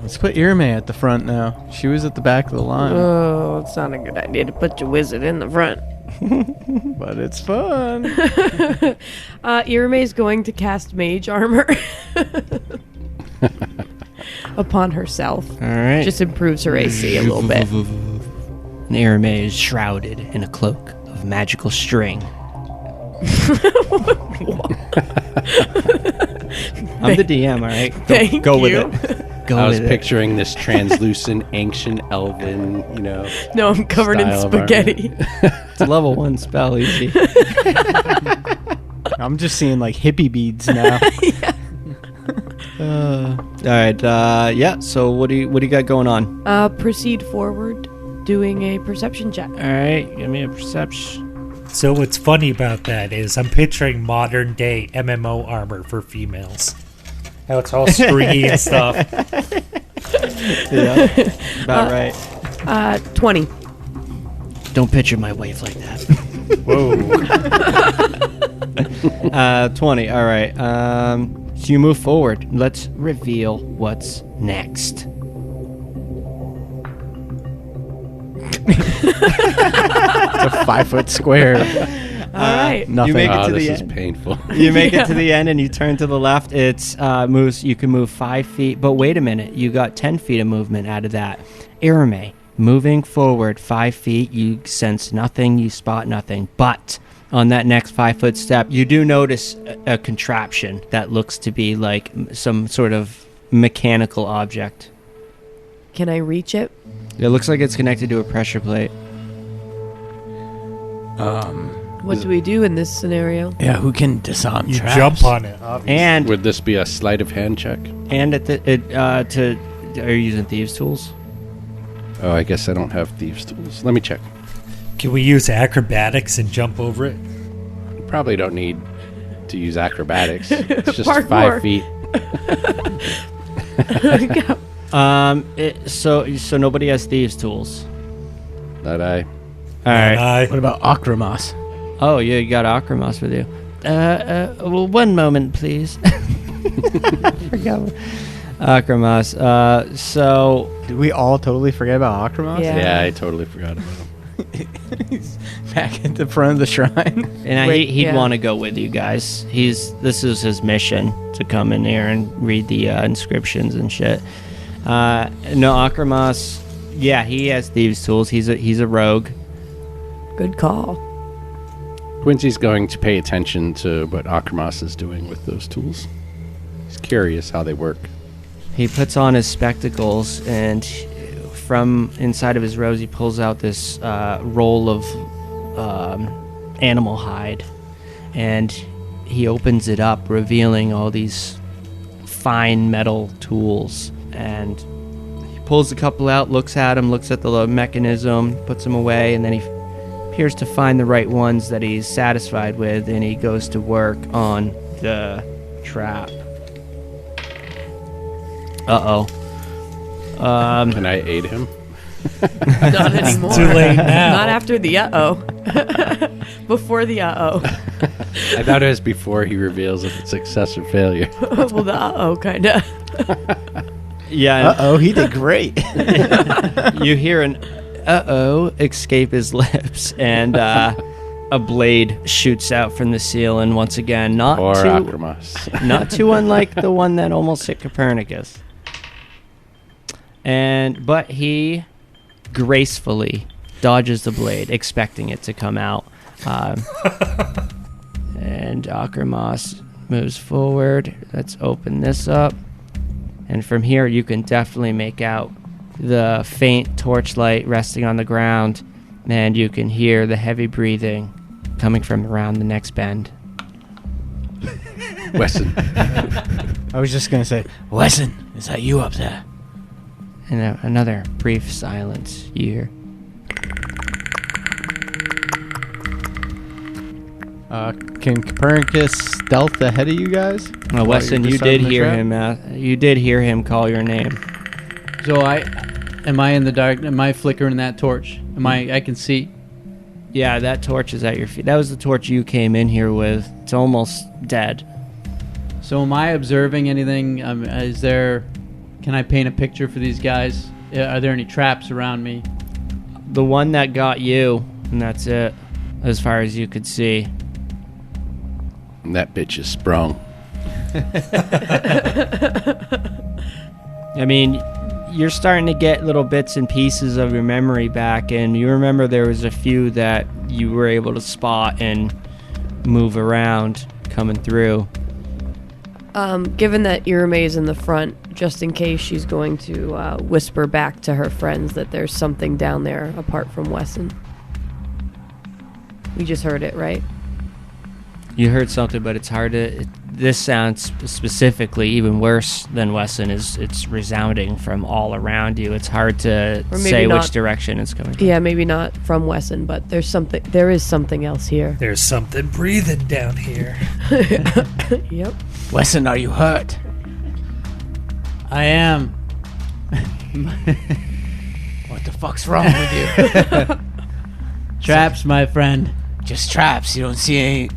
Let's put Irma at the front now. She was at the back of the line. Oh, it's not a good idea to put your wizard in the front. But it's fun. Irma is going to cast mage armor upon herself. All right. Just improves her AC a little bit. And Irme is shrouded in a cloak of magical string. I'm the DM, all right? Thank go you. with it. Go I was with it. picturing this translucent, ancient, elven, No, I'm covered in style of armor. spaghetti. It's a level 1 spell, easy. I'm just seeing like hippie beads now. All right, yeah. So what do you got going on? Proceed forward, doing a perception check. All right, give me a perception. So what's funny about that is I'm picturing modern day MMO armor for females. How it's all stringy and stuff. Yeah, about right. 20. Don't picture my wife like that. Whoa. 20. All right. So you move forward. Let's reveal what's next. It's a 5-foot square. All right. Nothing. You make it Oh, to this the is end. painful. You make it to the end and you turn to the left. It's moves. You can move 5 feet. But wait a minute. You got 10 feet of movement out of that. Irame, moving forward 5 feet. You sense nothing. You spot nothing. But on that next 5-foot step, you do notice a contraption that looks to be like some sort of mechanical object. Can I reach it? It looks like it's connected to a pressure plate. What do we do in this scenario? Yeah, who can disarm You traps? jump on it, obviously. And Would this be a sleight of hand check? are you using thieves' tools? Oh, I guess I don't have thieves' tools. Let me check. Can we use acrobatics and jump over it? Probably don't need to use acrobatics. It's just Parkour. 5 feet. So nobody has thieves' tools. That I. All right. What about Akramas? Oh, yeah, you got Akramos with you. Well, one moment, please. Forgot Akramos. So Did we all totally forget about Akramas? Yeah. Yeah, I totally forgot about him. He's back at the front of the shrine. and Wait, he'd yeah. want to go with you guys. This is his mission, to come in here and read the inscriptions and shit. No, Akramos. Yeah, he has thieves' tools. He's a rogue. Good call. Quincy's going to pay attention to what Akramas is doing with those tools. He's curious how they work. He puts on his spectacles, and from inside of his robes, he pulls out this roll of animal hide, and he opens it up, revealing all these fine metal tools. And he pulls a couple out, looks at them, looks at the mechanism, puts them away, and then he appears to find the right ones that he's satisfied with, and he goes to work on the trap. Can I aid him? Not anymore. Too late now. Not after the Before the I thought it was before he reveals if it's success or failure. Well, the kind of. Yeah. He did great. You hear an escape his lips, and a blade shoots out from the ceiling once again. Not too unlike the one that almost hit Copernicus. But he gracefully dodges the blade, expecting it to come out. And Akramas moves forward. Let's open this up. And from here, you can definitely make out the faint torchlight resting on the ground, and you can hear the heavy breathing coming from around the next bend. Wessen. I was just going to say, Wessen, is that you up there? And another brief silence. You hear. can Copernicus stealth ahead of you guys? Wessen, you did hear him. You did hear him call your name. So am I in the dark? Am I flickering that torch? I can see. Yeah, that torch is at your feet. That was the torch you came in here with. It's almost dead. So am I observing anything? Can I paint a picture for these guys? Are there any traps around me? The one that got you, and that's it, as far as you could see. And that bitch is sprung. I mean, you're starting to get little bits and pieces of your memory back, and you remember there was a few that you were able to spot and move around coming through. Given that Irame's in the front, just in case, she's going to whisper back to her friends that there's something down there apart from Wessen. We just heard it, right? You heard something, but it's hard to... This sounds specifically even worse than Wessen. It's resounding from all around you. It's hard to say which direction it's coming from. Yeah, maybe not from Wessen, but there is something else here. There's something breathing down here. Yep. Wessen, are you hurt? I am. What the fuck's wrong with you? Traps, my friend. Just traps. You don't see any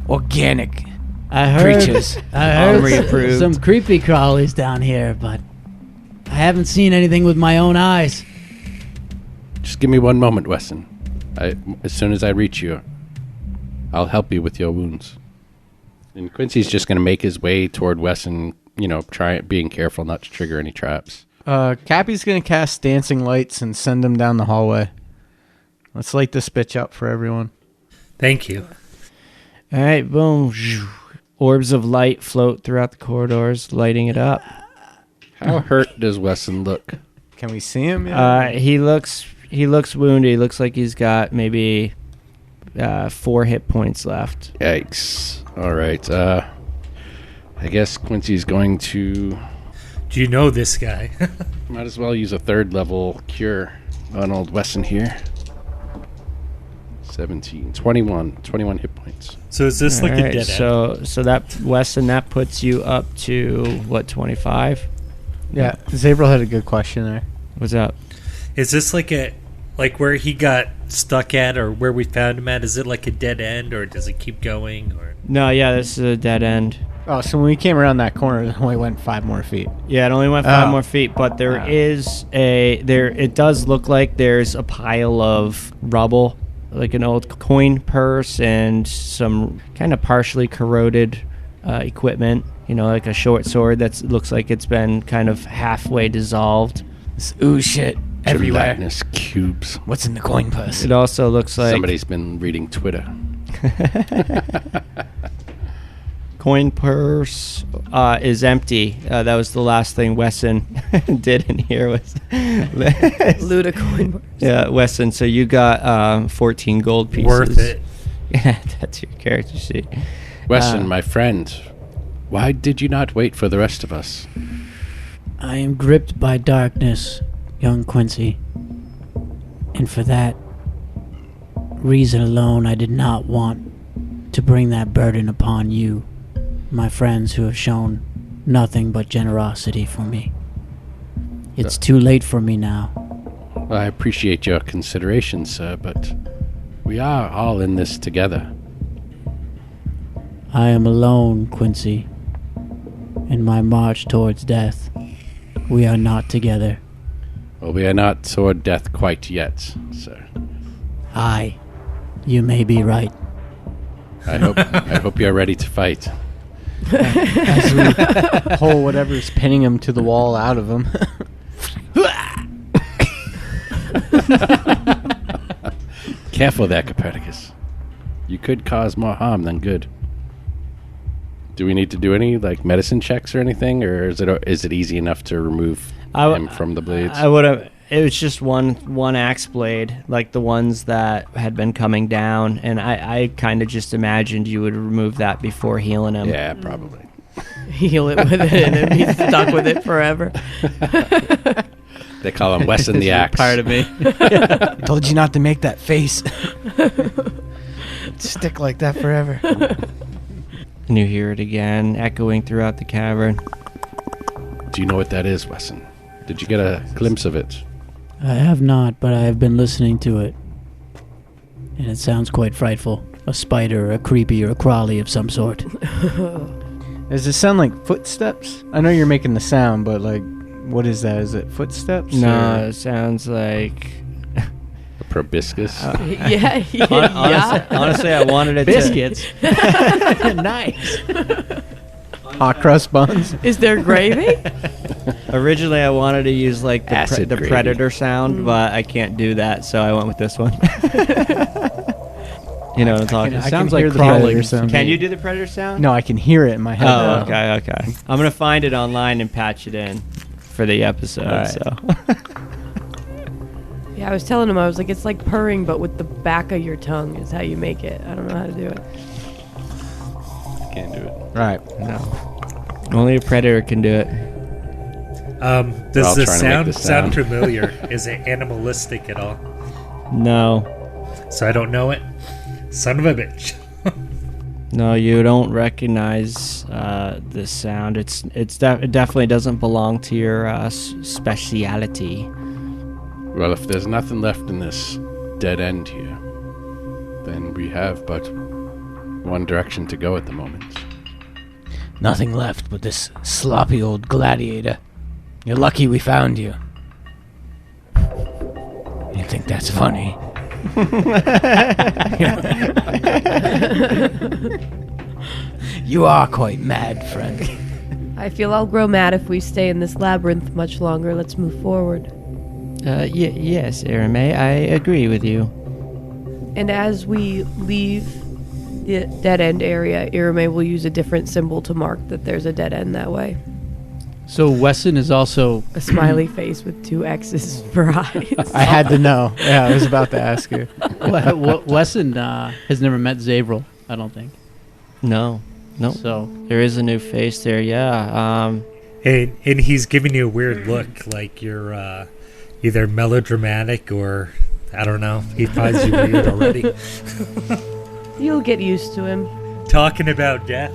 organic I heard creatures. Armory approved. approved. Some creepy crawlies down here, but I haven't seen anything with my own eyes. Just give me one moment, Wessen. As soon as I reach you, I'll help you with your wounds. And Quincy's just going to make his way toward Wessen, being careful not to trigger any traps. Cappy's going to cast dancing lights and send him down the hallway. Let's light this bitch up for everyone. Thank you. All right, boom. Orbs of light float throughout the corridors, lighting it up. How hurt does Wessen look? Can we see him yet? He looks wounded. He looks like he's got maybe 4 hit points left. Yikes. All right. I guess Quincy's going to... Do you know this guy? Might as well use a 3rd level cure on old Wessen here. 21 hit points. So is this like a dead end? So that, Wessen, that puts you up to, what, 25? Yeah, Zavril had a good question there. What's up? Is this like where he got stuck at, or where we found him at? Is it like a dead end, or does it keep going? Or No, yeah, this is a dead end. Oh, so when we came around that corner, it only went 5 more feet. Yeah, it only went 5 more feet, but it does look like there's a pile of rubble, like an old coin purse and some kind of partially corroded equipment, like a short sword that looks like it's been kind of halfway dissolved. This ooze shit everywhere. Gelatinous cubes. What's in the coin purse? It also looks like Somebody's been reading Twitter. coin purse is empty. That was the last thing Wessen did in here was Loot a coin purse. Yeah, Wessen. So you got 14 gold pieces. Worth it. Yeah, that's your character sheet. Wessen, my friend, why did you not wait for the rest of us? I am gripped by darkness, young Quincy. And for that reason alone, I did not want to bring that burden upon you, my friends who have shown nothing but generosity for me. It's too late for me now. Well, I appreciate your consideration, sir, but we are all in this together. I am alone, Quincy. In my march towards death, we are not together. Well, we are not toward death quite yet, sir. Aye, you may be right. I hope you're ready to fight. As we pull whatever's pinning him to the wall out of him. Careful there, Copernicus. You could cause more harm than good. Do we need to do any medicine checks or anything, or is it easy enough to remove him from the blades? I would have. It was just one axe blade, like the ones that had been coming down, and I kind of just imagined you would remove that before healing him. Yeah, probably. Heal it with it and then be stuck with it forever. They call him Wessen the Axe. Part of me. I told you not to make that face. Stick like that forever. And you hear it again, echoing throughout the cavern. Do you know what that is, Wessen? Did you get a glimpse of it? I have not, but I have been listening to it. And it sounds quite frightful. A spider, a creepy, or a crawly of some sort. Does it sound like footsteps? I know you're making the sound, but what is that? Is it footsteps? No, or? it sounds like... A proboscis? Yeah. Honestly, I wanted it Biscuits. Nice. Hot crust buns. Is there gravy? Originally, I wanted to use the Acid gravy. predator sound, but I can't do that, so I went with this one. You know what I'm talking about? I sounds can hear like the crawling. predator sound. Can you do the predator sound? No, I can hear it in my head. Oh, okay. I'm going to find it online and patch it in for the episode. All right. So. Yeah, I was telling him, I was like, it's like purring, but with the back of your tongue is how you make it. I don't know how to do it. Can't do it. Right. No. Only a predator can do it. Does the trying to make sound this sound sound. familiar? Is it animalistic at all? No. So I don't know it? Son of a bitch. No, you don't recognize this sound. It definitely doesn't belong to your speciality. Well, if there's nothing left in this dead end here, then we have but one direction to go at the moment. Nothing left but this sloppy old gladiator. You're lucky we found you. You think that's funny? You are quite mad, friend. I feel I'll grow mad if we stay in this labyrinth much longer. Let's move forward. Yes, Erame, I agree with you. And as we leave the dead end area, Irame will use a different symbol to mark that there's a dead end that way. So Wessen is also... A smiley face with two X's for eyes. I had to know. Yeah, I was about to ask you. Wessen has never met Zavril, I don't think. No. So There is a new face there, yeah. And he's giving you a weird look, like you're either melodramatic or, I don't know, he finds you weird already. You'll get used to him. Talking about death.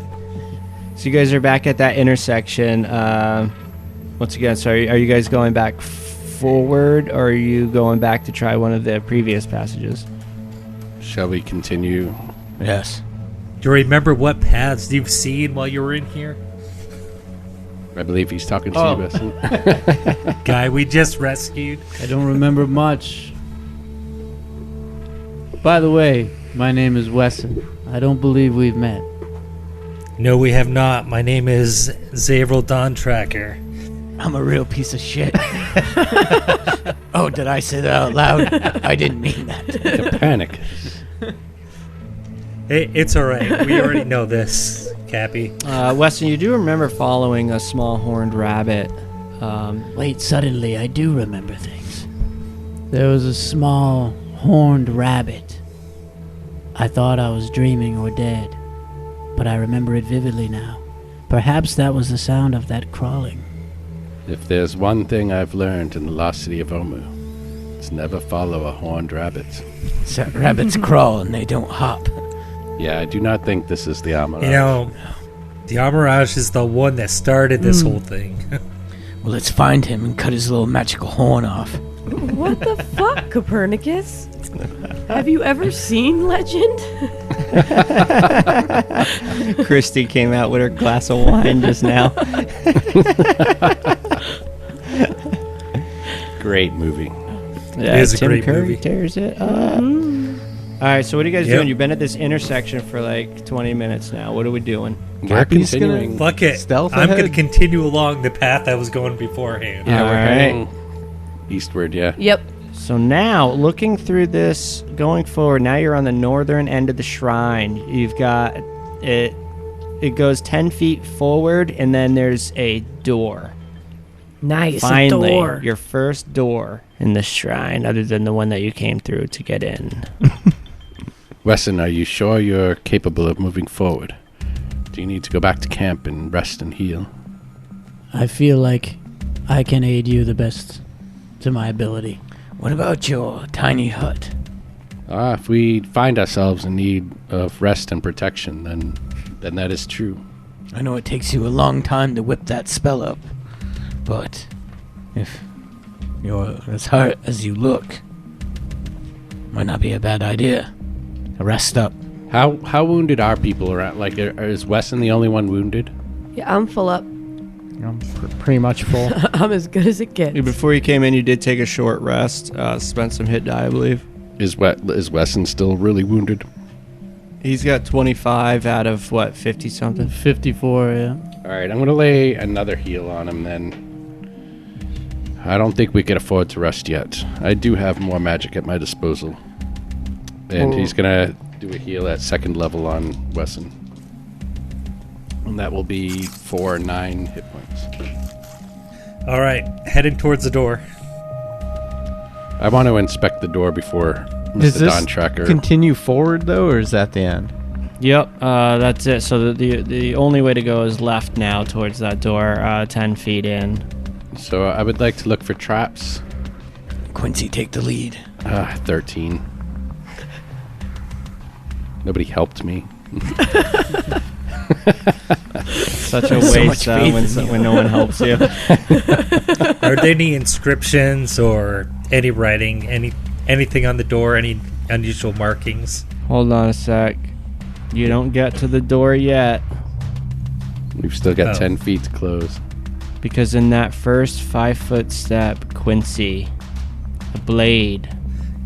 So you guys are back at that intersection. Once again, so are you guys going back forward, or are you going back to try one of the previous passages? Shall we continue? Yes. Do you remember what paths you've seen while you were in here? I believe he's talking to you, Wessen. Guy we just rescued. I don't remember much. By the way, my name is Wessen. I don't believe we've met. No, we have not. My name is Zavril Dawntracker. I'm a real piece of shit. Oh, did I say that out loud? I didn't mean that. Copernicus. It's all right. We already know this, Cappy. Weston, you do remember following a small horned rabbit. Wait, suddenly I do remember things. There was a small horned rabbit. I thought I was dreaming or dead, but I remember it vividly now. Perhaps that was the sound of that crawling. If there's one thing I've learned in the lost city of Omu, it's never follow a horned rabbit. So rabbits crawl and they don't hop. Yeah, I do not think this is the Amaraj. You know, the Amaraj is the one that started this whole thing. Well, let's find him and cut his little magical horn off. What the fuck, Copernicus? Have you ever seen Legend? Christy came out with her glass of wine just now. Great movie. Yeah, It is a Tim great Curry movie. tears it up. All right, so what are you guys doing? You've been at this intersection for like 20 minutes now. What are we doing? We're Cappy's gonna- continuing. Fuck it. Stealth I'm going to ahead? continue along the path I was going beforehand. Yeah, we're All right. heading eastward, yeah. Yep. So now, looking through this, going forward, now you're on the northern end of the shrine. You've got it. It goes 10 feet forward, and then there's a door. Nice. Finally, a door. your first door in the shrine, other than the one that you came through to get in. Wessen, are you sure you're capable of moving forward? Do you need to go back to camp and rest and heal? I feel like I can aid you the best to my ability. What about your tiny hut? If we find ourselves in need of rest and protection, then that is true. I know it takes you a long time to whip that spell up, but if you're as hurt as you look, might not be a bad idea to rest up. How wounded are people around? Like, is Wessen the only one wounded? Yeah, I'm full up. I'm pretty much full. I'm as good as it gets. Before you came in, you did take a short rest, spent some hit die, I believe. Is Wessen still really wounded? He's got 25 out of, 50-something? 54, yeah. All right, I'm going to lay another heal on him then. I don't think we can afford to rest yet. I do have more magic at my disposal. And he's going to do a heal at second level on Wessen. And that will be 9 hit points. All right, heading towards the door. I want to inspect the door before Does Mr. this Don Tracker. continue forward, though, or is that the end? Yep, that's it. So the only way to go is left now towards that door, 10 feet in. So I would like to look for traps. Quincy, take the lead. 13. Nobody helped me. Such a So waste much faith in you. when no one helps you. Are there any inscriptions or any writing, anything on the door, any unusual markings? Hold on a sec. You don't get to the door yet, We've still got Oh. 10 feet to close. because in that first 5-foot step, Quincy, a blade,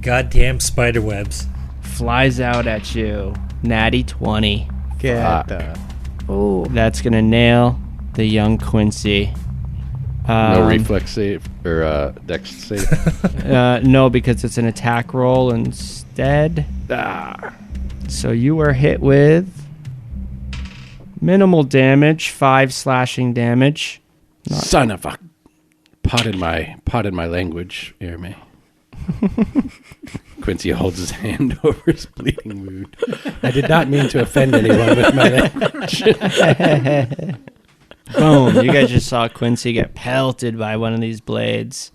Goddamn spiderwebs. flies out at you. Natty 20. Get Fuck. Oh, That's gonna nail the young Quincy. No reflex save or dex save. No, because it's an attack roll instead. So you are hit with minimal damage, 5 slashing damage. Son of a... Pardon my language, Erme. Quincy holds his hand over his bleeding wound. I did not mean to offend anyone with my language. Boom. You guys just saw Quincy get pelted by one of these blades.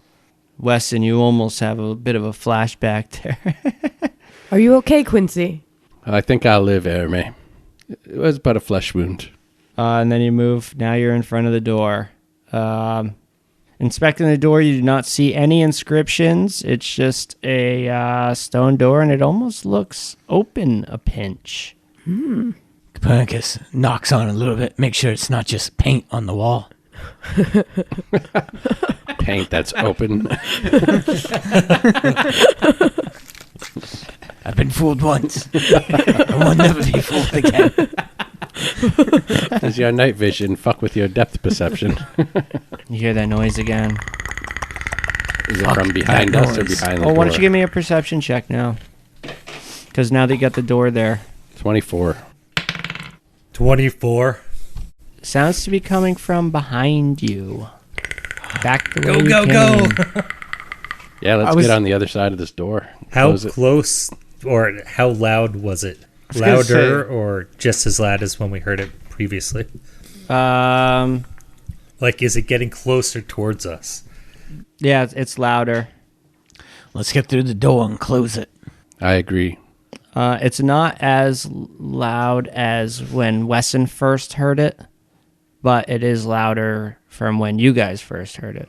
Weston, you almost have a bit of a flashback there. are you okay, Quincy? I think I'll live, Erme. It was but a flesh wound. And then you move. Now you're in front of the door. Inspecting the door, you do not see any inscriptions. It's just a stone door, and it almost looks open a pinch. Copernicus knocks on a little bit, make sure it's not just paint on the wall. Paint that's open. I've been fooled once. I will never be fooled again. Does your night vision fuck with your depth perception? You hear that noise again. Is it Fuck from behind that us or noise. behind the Oh, door? why don't you give me a perception check now? Because now that you got the door there. 24. 24. Sounds to be coming from behind you. Back the way Go, you go, came. go. Yeah, let's get on the other side of this door. How Close it. close or how loud was it? was gonna Louder say- or just as loud as when we heard it previously? Like, is it getting closer towards us? yeah, it's louder. Let's get through the door and close it. I agree. It's not as loud as when Wessen first heard it, but it is louder from when you guys first heard it.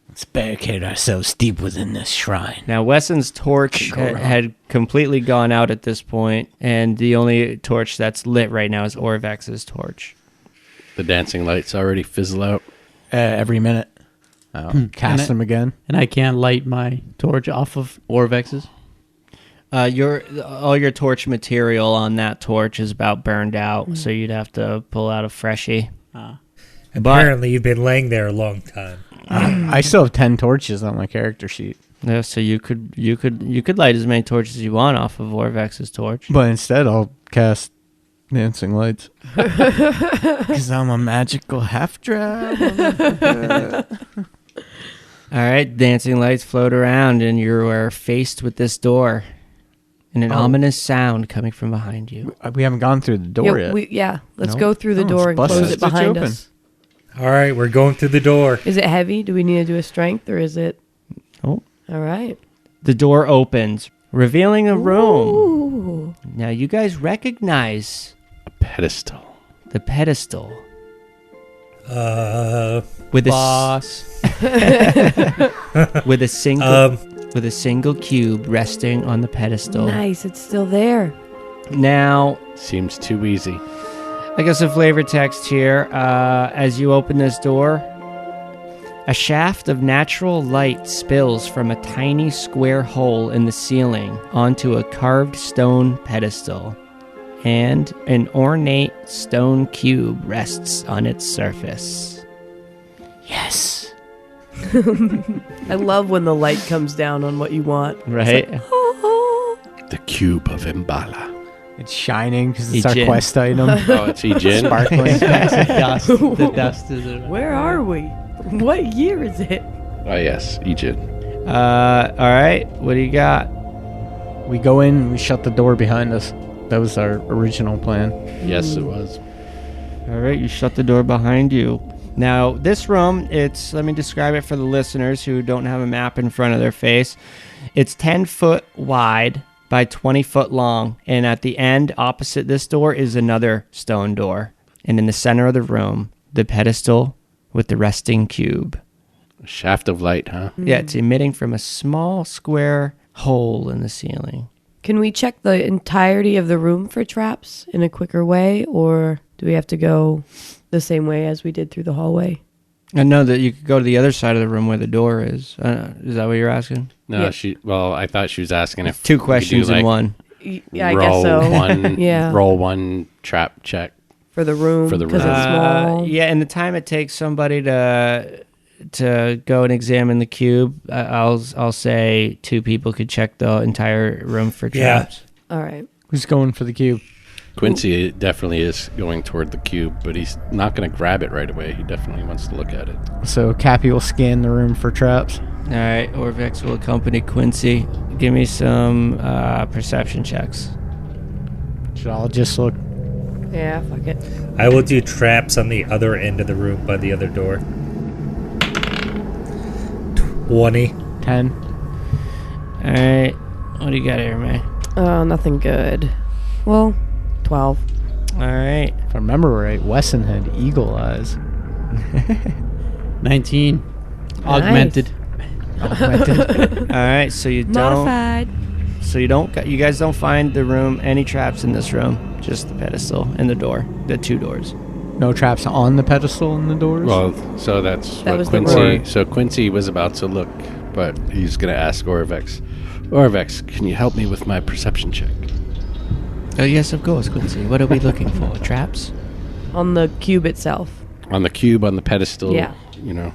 Let's barricade ourselves deep within this shrine. Now, Wessen's torch Could go wrong. had completely gone out at this point, and the only torch that's lit right now is Orvex's torch. The dancing lights already fizzle out. Every minute. Cast them again. And I can't light my torch off of Orvex's. All your torch material on that torch is about burned out, so you'd have to pull out a freshie. Apparently, you've been laying there a long time. I still have 10 torches on my character sheet. Yeah, so you could light as many torches as you want off of Orvex's torch. But instead, I'll cast dancing lights. Because I'm a magical half-drab. All right, dancing lights float around, and you are faced with this door, and an ominous sound coming from behind you. We haven't gone through the door yet. Let's No? go through the Oh, door let's and bust close it. it behind It's us. All right, we're going through the door. Is it heavy? Do we need to do a strength or is it? Oh. All right. The door opens, revealing a room. Ooh. Now, you guys recognize A pedestal. the pedestal Uh, with Boss. with a single cube resting on the pedestal. Nice. It's still there. Now, Seems too easy. I got some flavor text here. As you open this door, a shaft of natural light spills from a tiny square hole in the ceiling onto a carved stone pedestal, and an ornate stone cube rests on its surface. Yes. I love when the light comes down on what you want. Right? The cube of Imbala. It's shining because it's our Ejin. quest item. Oh, it's Ejin. Sparkling. Dust. The dust is. Where are we? What year is it? Oh, yes, Ejin. All right. What do you got? We go in, we shut the door behind us. That was our original plan. Yes, it was. All right, you shut the door behind you. Now, this room, let me describe it for the listeners who don't have a map in front of their face. It's 10 foot wide by 20 foot long, and at the end, opposite this door, is another stone door. And in the center of the room, the pedestal with the resting cube. A shaft of light, huh? Yeah, it's emitting from a small square hole in the ceiling. Can we check the entirety of the room for traps in a quicker way, or do we have to go the same way as we did through the hallway? I know that you could go to the other side of the room where the door is. Is that what you're asking? No, Yeah. I thought she was asking if Two we could questions do, in like, one. Yeah, I roll guess so. One, Yeah. Roll one trap check. For the room. For the 'cause room. it's small. Yeah, and the time it takes somebody to go and examine the cube, I'll say two people could check the entire room for Yeah. traps. All right. Who's going for the cube? Quincy definitely is going toward the cube, but he's not going to grab it right away. He definitely wants to look at it. So Cappy will scan the room for traps. All right, Orvex will accompany Quincy. Give me some perception checks. Should all just look? Yeah, fuck it. I will do traps on the other end of the room by the other door. 20. 10. All right, what do you got here, man? Nothing good. Well, 12. All right. If I remember right, Wessen had eagle eyes. 19. Augmented. Augmented. All right, so you don't. Modified. So you guys don't find the room, any traps in this room, just the pedestal and the door, the two doors. No traps on the pedestal and the doors? Well, so that's That what was the Quincy. room. So Quincy was about to look, but he's going to ask Orvex. Orvex, can you help me with my perception check? Oh yes, of course, Quincy. What are we looking for? Traps? On the cube itself. On the cube, on the pedestal. Yeah. You know,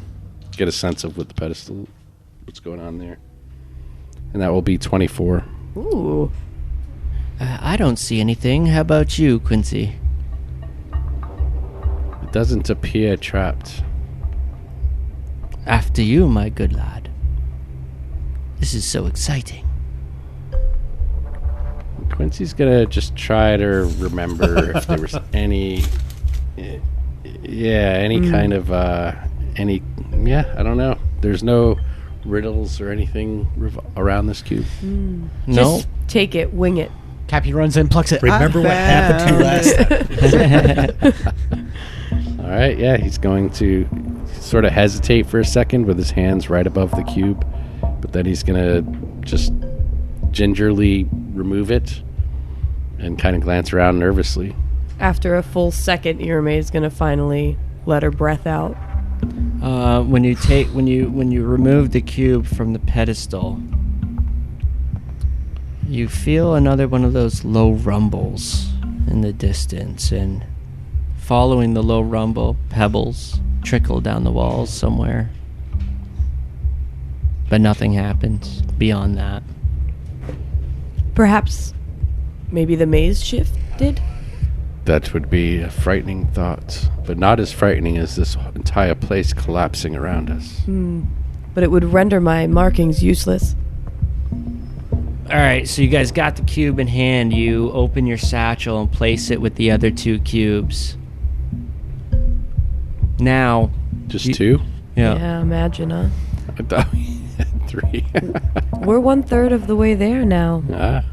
get a sense of what the pedestal, what's going on there. And that will be 24. Ooh. I don't see anything. How about you, Quincy? It doesn't appear trapped. After you, my good lad. This is so exciting. Quincy's gonna just try to remember if there was any kind of I don't know. There's no riddles or anything around this cube. No. Just take it, wing it. Cappy runs in, plucks it. Remember what happened to you last time. All right, yeah, he's going to sort of hesitate for a second with his hands right above the cube, but then he's gonna just gingerly remove it and kind of glance around nervously. After a full second, Irme is going to finally let her breath out. When you remove the cube from the pedestal, you feel another one of those low rumbles in the distance, and following the low rumble, pebbles trickle down the walls somewhere. But nothing happens beyond that. Perhaps maybe the maze shifted? That would be a frightening thought, but not as frightening as this entire place collapsing around us. But it would render my markings useless. Alright, so you guys got the cube in hand. You open your satchel and place it with the other 2 cubes. Now... Just 2? Yeah, imagine, huh? I thought we had 3. We're 1/3 of the way there now.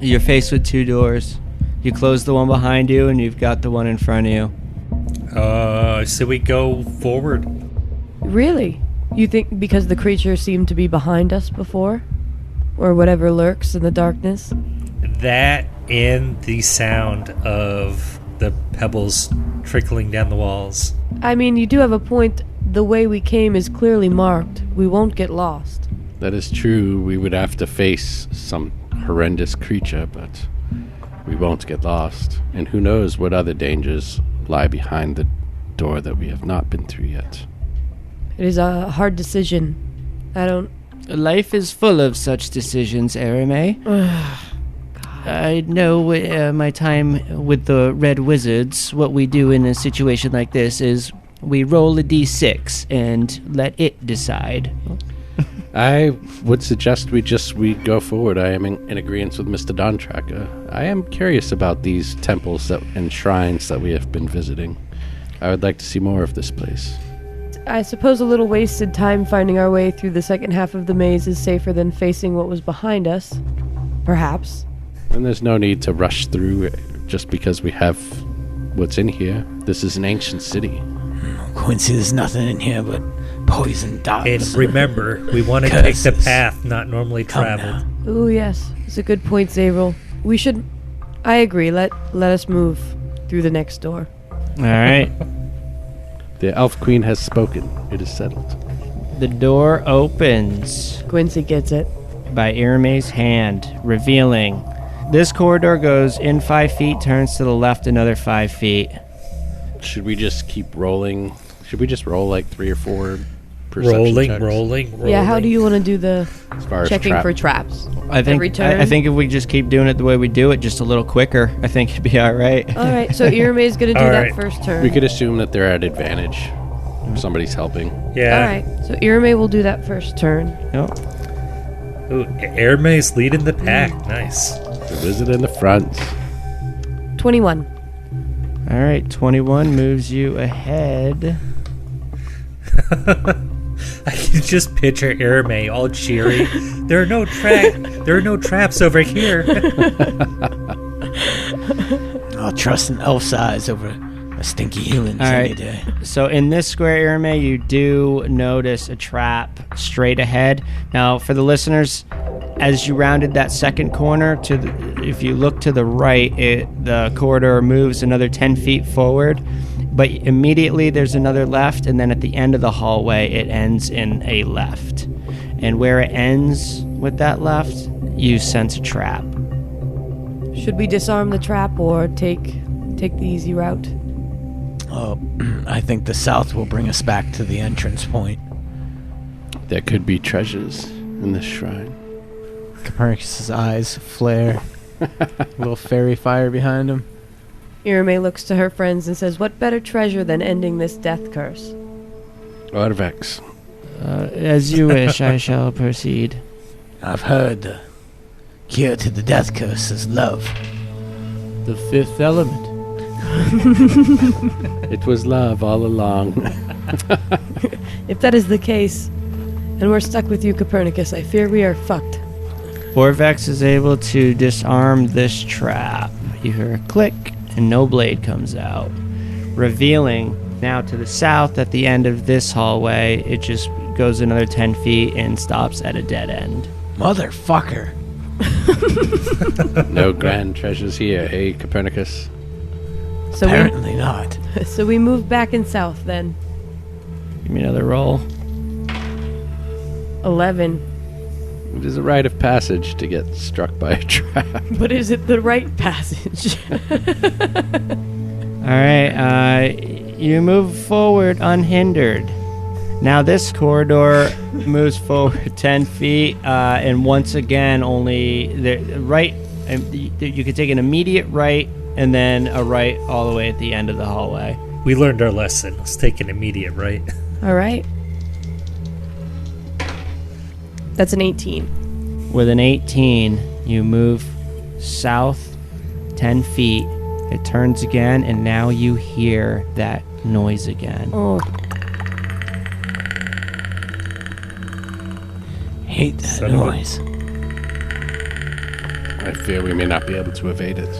You're faced with 2 doors. You close the one behind you, and you've got the one in front of you. So we go forward. Really? You think because the creature seemed to be behind us before? Or whatever lurks in the darkness? That and the sound of the pebbles trickling down the walls. I mean, you do have a point. The way we came is clearly marked. We won't get lost. That is true. We would have to face some horrendous creature, but we won't get lost. And who knows what other dangers lie behind the door that we have not been through yet. It is a hard decision. Life is full of such decisions, Ereme. I know my time with the Red Wizards, what we do in a situation like this is we roll a d6 and let it decide. I would suggest we go forward. I am in agreement with Mr. Dontracker. I am curious about these temples and shrines that we have been visiting. I would like to see more of this place. I suppose a little wasted time finding our way through the second half of the maze is safer than facing what was behind us. Perhaps. And there's no need to rush through just because we have what's in here. This is an ancient city. Quincy, there's nothing in here but poison darts. And remember, we want to take the path not normally traveled. Ooh, yes. It's a good point, Zavril. We should... I agree. Let us move through the next door. All right. The Elf Queen has spoken. It is settled. The door opens Quincy gets it. by Irame's hand, revealing this corridor goes in 5 feet, turns to the left another 5 feet. Should we just keep rolling? Should we just roll like 3 or 4 perception checks? Rolling. Yeah, how do you want to do the As far as checking trap- for traps? I think Every turn? I think if we just keep doing it the way we do it, just a little quicker, I think it'd be all right. All right, so Irme's going to do All that right. first turn. We could assume that they're at advantage if somebody's helping. Yeah. All right, so Irme will do that first turn. Yep. Ooh, Airmay's leading the pack. Nice. The wizard in the front. 21. All right, 21 moves you ahead. I can just picture Airmay all cheery. There are no traps over here. I'll trust an elf's eyes over a stinky human's All any right. day. So in this square, Irme, you do notice a trap straight ahead. Now, for the listeners, as you rounded that second corner, if you look to the right, the corridor moves another 10 feet forward. But immediately there's another left, and then at the end of the hallway, it ends in a left. And where it ends with that left, you sense a trap. Should we disarm the trap or take the easy route? I think the south will bring us back to the entrance point. There could be treasures in this shrine. Copernicus's eyes flare. Little fairy fire behind him. Irame looks to her friends and says, "What better treasure than ending this death curse?" Orvex. As you wish, I shall proceed. I've heard the cure to the death curse is love. The fifth element. It was love all along. If that is the case, and we're stuck with you, Copernicus, I fear we are fucked. Orvex is able to disarm this trap. You hear a click, and no blade comes out. Revealing now to the south at the end of this hallway, it just goes another 10 feet and stops at a dead end. Motherfucker. No grand treasures here, hey, Copernicus? So Apparently not. So we move back in south then. Give me another roll. 11. It is a rite of passage to get struck by a trap. But is it the right passage? Alright, you move forward unhindered. Now this corridor moves forward 10 feet, and once again, only the right. You can take an immediate right, and then a right all the way at the end of the hallway. We learned our lesson. Let's take an immediate right. All right. That's an 18. With an 18, you move south 10 feet. It turns again, and now you hear that noise again. Oh, Hate that Son of a- noise. I fear we may not be able to evade it.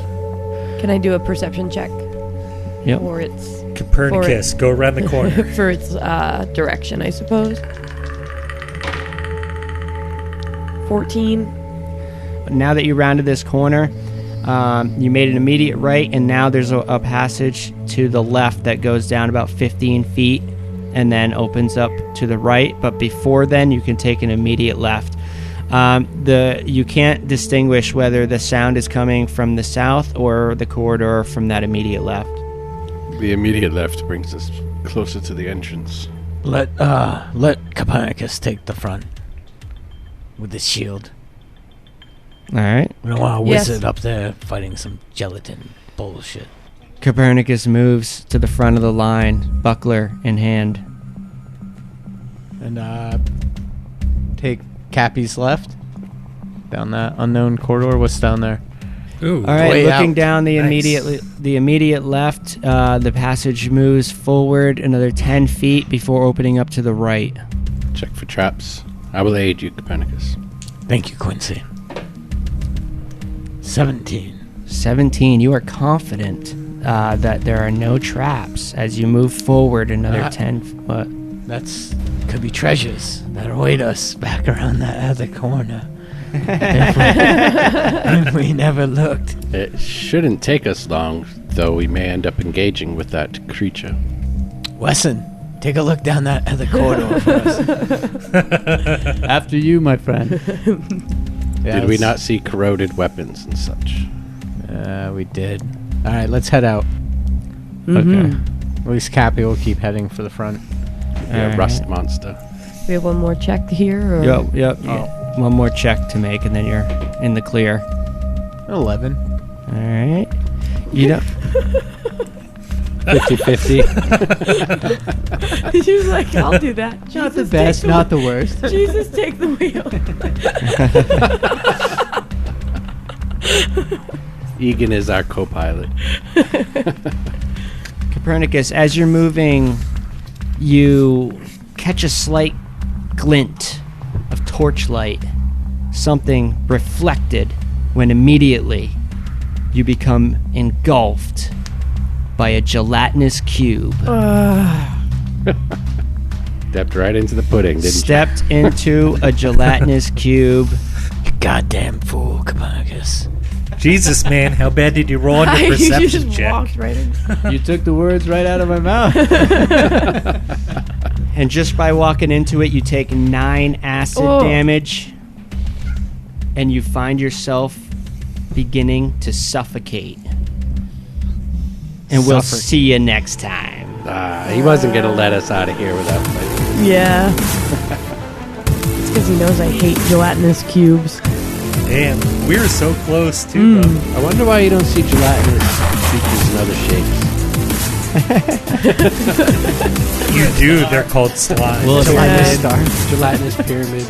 can I do a perception check Yep. for its Copernicus, go around the corner. for its direction, I suppose? 14. Now that you rounded this corner, you made an immediate right, and now there's a passage to the left that goes down about 15 feet and then opens up to the right. But before then, you can take an immediate left. You can't distinguish whether the sound is coming from the south or the corridor from that immediate left. The immediate left brings us closer to the entrance. Let Copernicus take the front with his shield. All right. We don't want a Yes. wizard up there fighting some gelatin bullshit. Copernicus moves to the front of the line, buckler in hand. And take Cappy's left. Down that unknown corridor. What's down there? Ooh. All right, Way looking out. down the Nice. immediate left, the passage moves forward another 10 feet before opening up to the right. Check for traps. I will aid you, Copernicus. Thank you, Quincy. 17. 17. You are confident that there are no traps as you move forward another 10 foot. That's could be treasures that await us back around that other corner. if we never looked. It shouldn't take us long, though we may end up engaging with that creature. Wessen, take a look down that other corridor for us. After you, my friend. Yeah, Did we not see corroded weapons and such? We did. All right, let's head out. Okay. At least Cappy will keep heading for the front. Yeah, Alright. rust monster. We have one more check here? Or? Yep. One more check to make, and then you're in the clear. 11. All right. You know. 50-50. She was like, I'll do that. Not the Jesus, best, take not the worst. Jesus, take the wheel. Egan is our co-pilot. Copernicus, as you're moving, you catch a slight glint of torchlight, something reflected, when immediately you become engulfed by a gelatinous cube. Stepped right into the pudding, didn't Stepped into a gelatinous cube. You goddamn fool, Copernicus. Jesus, man, how bad did you roll on your You perception just check? walked right in. You took the words right out of my mouth. And just by walking into it, you take 9 acid Oh. damage. And you find yourself beginning to suffocate. And we'll see you next time. you? He wasn't going to let us out of here without fighting. Yeah. It's because he knows I hate gelatinous cubes. Damn, we were so close too, though. I wonder why you don't see gelatinous creatures in other shapes. You do. They're called slimes. Well, Gelatinous star. Gelatinous pyramid.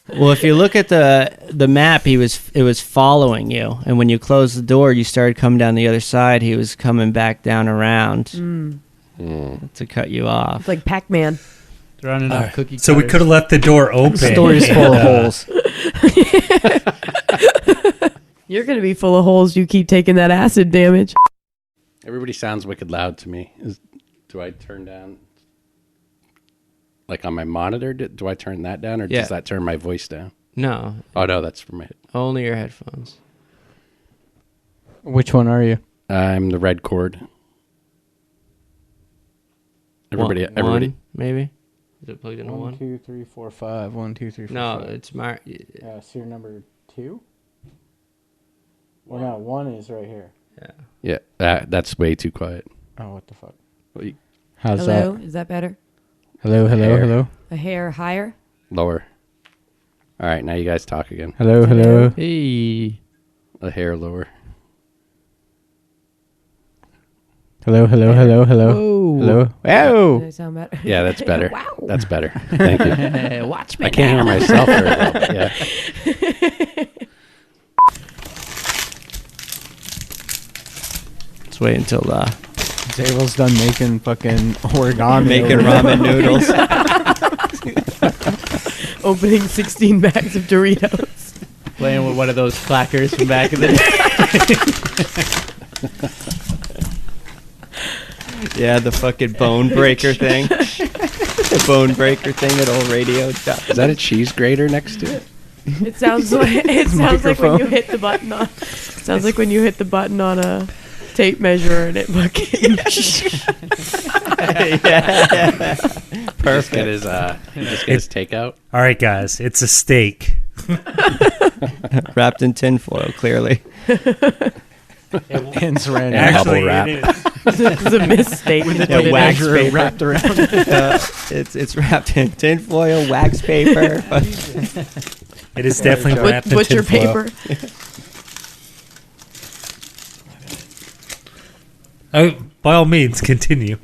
Well, if you look at the map, it was following you, and when you closed the door, you started coming down the other side. He was coming back down around to cut you off. It's like Pac-Man. Running out cookie So we cutters. could have left the door open. The story's full of holes. You're going to be full of holes. You keep taking that acid damage. Everybody sounds wicked loud to me. Do I turn down, like on my monitor? Do I turn that down, or Yeah. does that turn my voice down? No, Oh no, that's for my. only your headphones. Which one are you? I'm the red cord. Everybody. One, maybe. Is it plugged into one? 2, 3, 4, 5. 1, 2, 3, 4, No, 5. it's my. Seer number 2? Well, no, 1 is right here. Yeah, that's way too quiet. Oh, what the fuck? Well, How's Hello? that? Is that better? Hello, hello, Hair. hello. A hair higher? Lower. All right, now you guys talk again. Hello, hello. Hey. A hair lower. Hello, hello, hello, hello. Whoa. Hello. Does Whoa! that sound better? Yeah, that's better. Wow. That's better. Thank you. Watch me. I can't hear myself very well. But yeah. Let's wait until Zabel's done making fucking origami. making over ramen noodles. Opening 16 bags of Doritos. Playing with one of those clackers from back in the day. Yeah, the fucking bone breaker thing. The bone breaker thing that old radio stuff. Is that a cheese grater next to it? It sounds like when you hit the button on. Sounds like when you hit the button on a tape measure and it fucking. Yeah. Just get his takeout. All right, guys, it's a steak. Wrapped in tinfoil, clearly. and saran Yeah. wrap. Bubble wrap. It is. It's a mistake. With Yeah, wax Measure paper. wrapped around. It's wrapped in tinfoil, wax paper. It is definitely wrapped in Butcher tinfoil. paper. Oh, by all means, continue.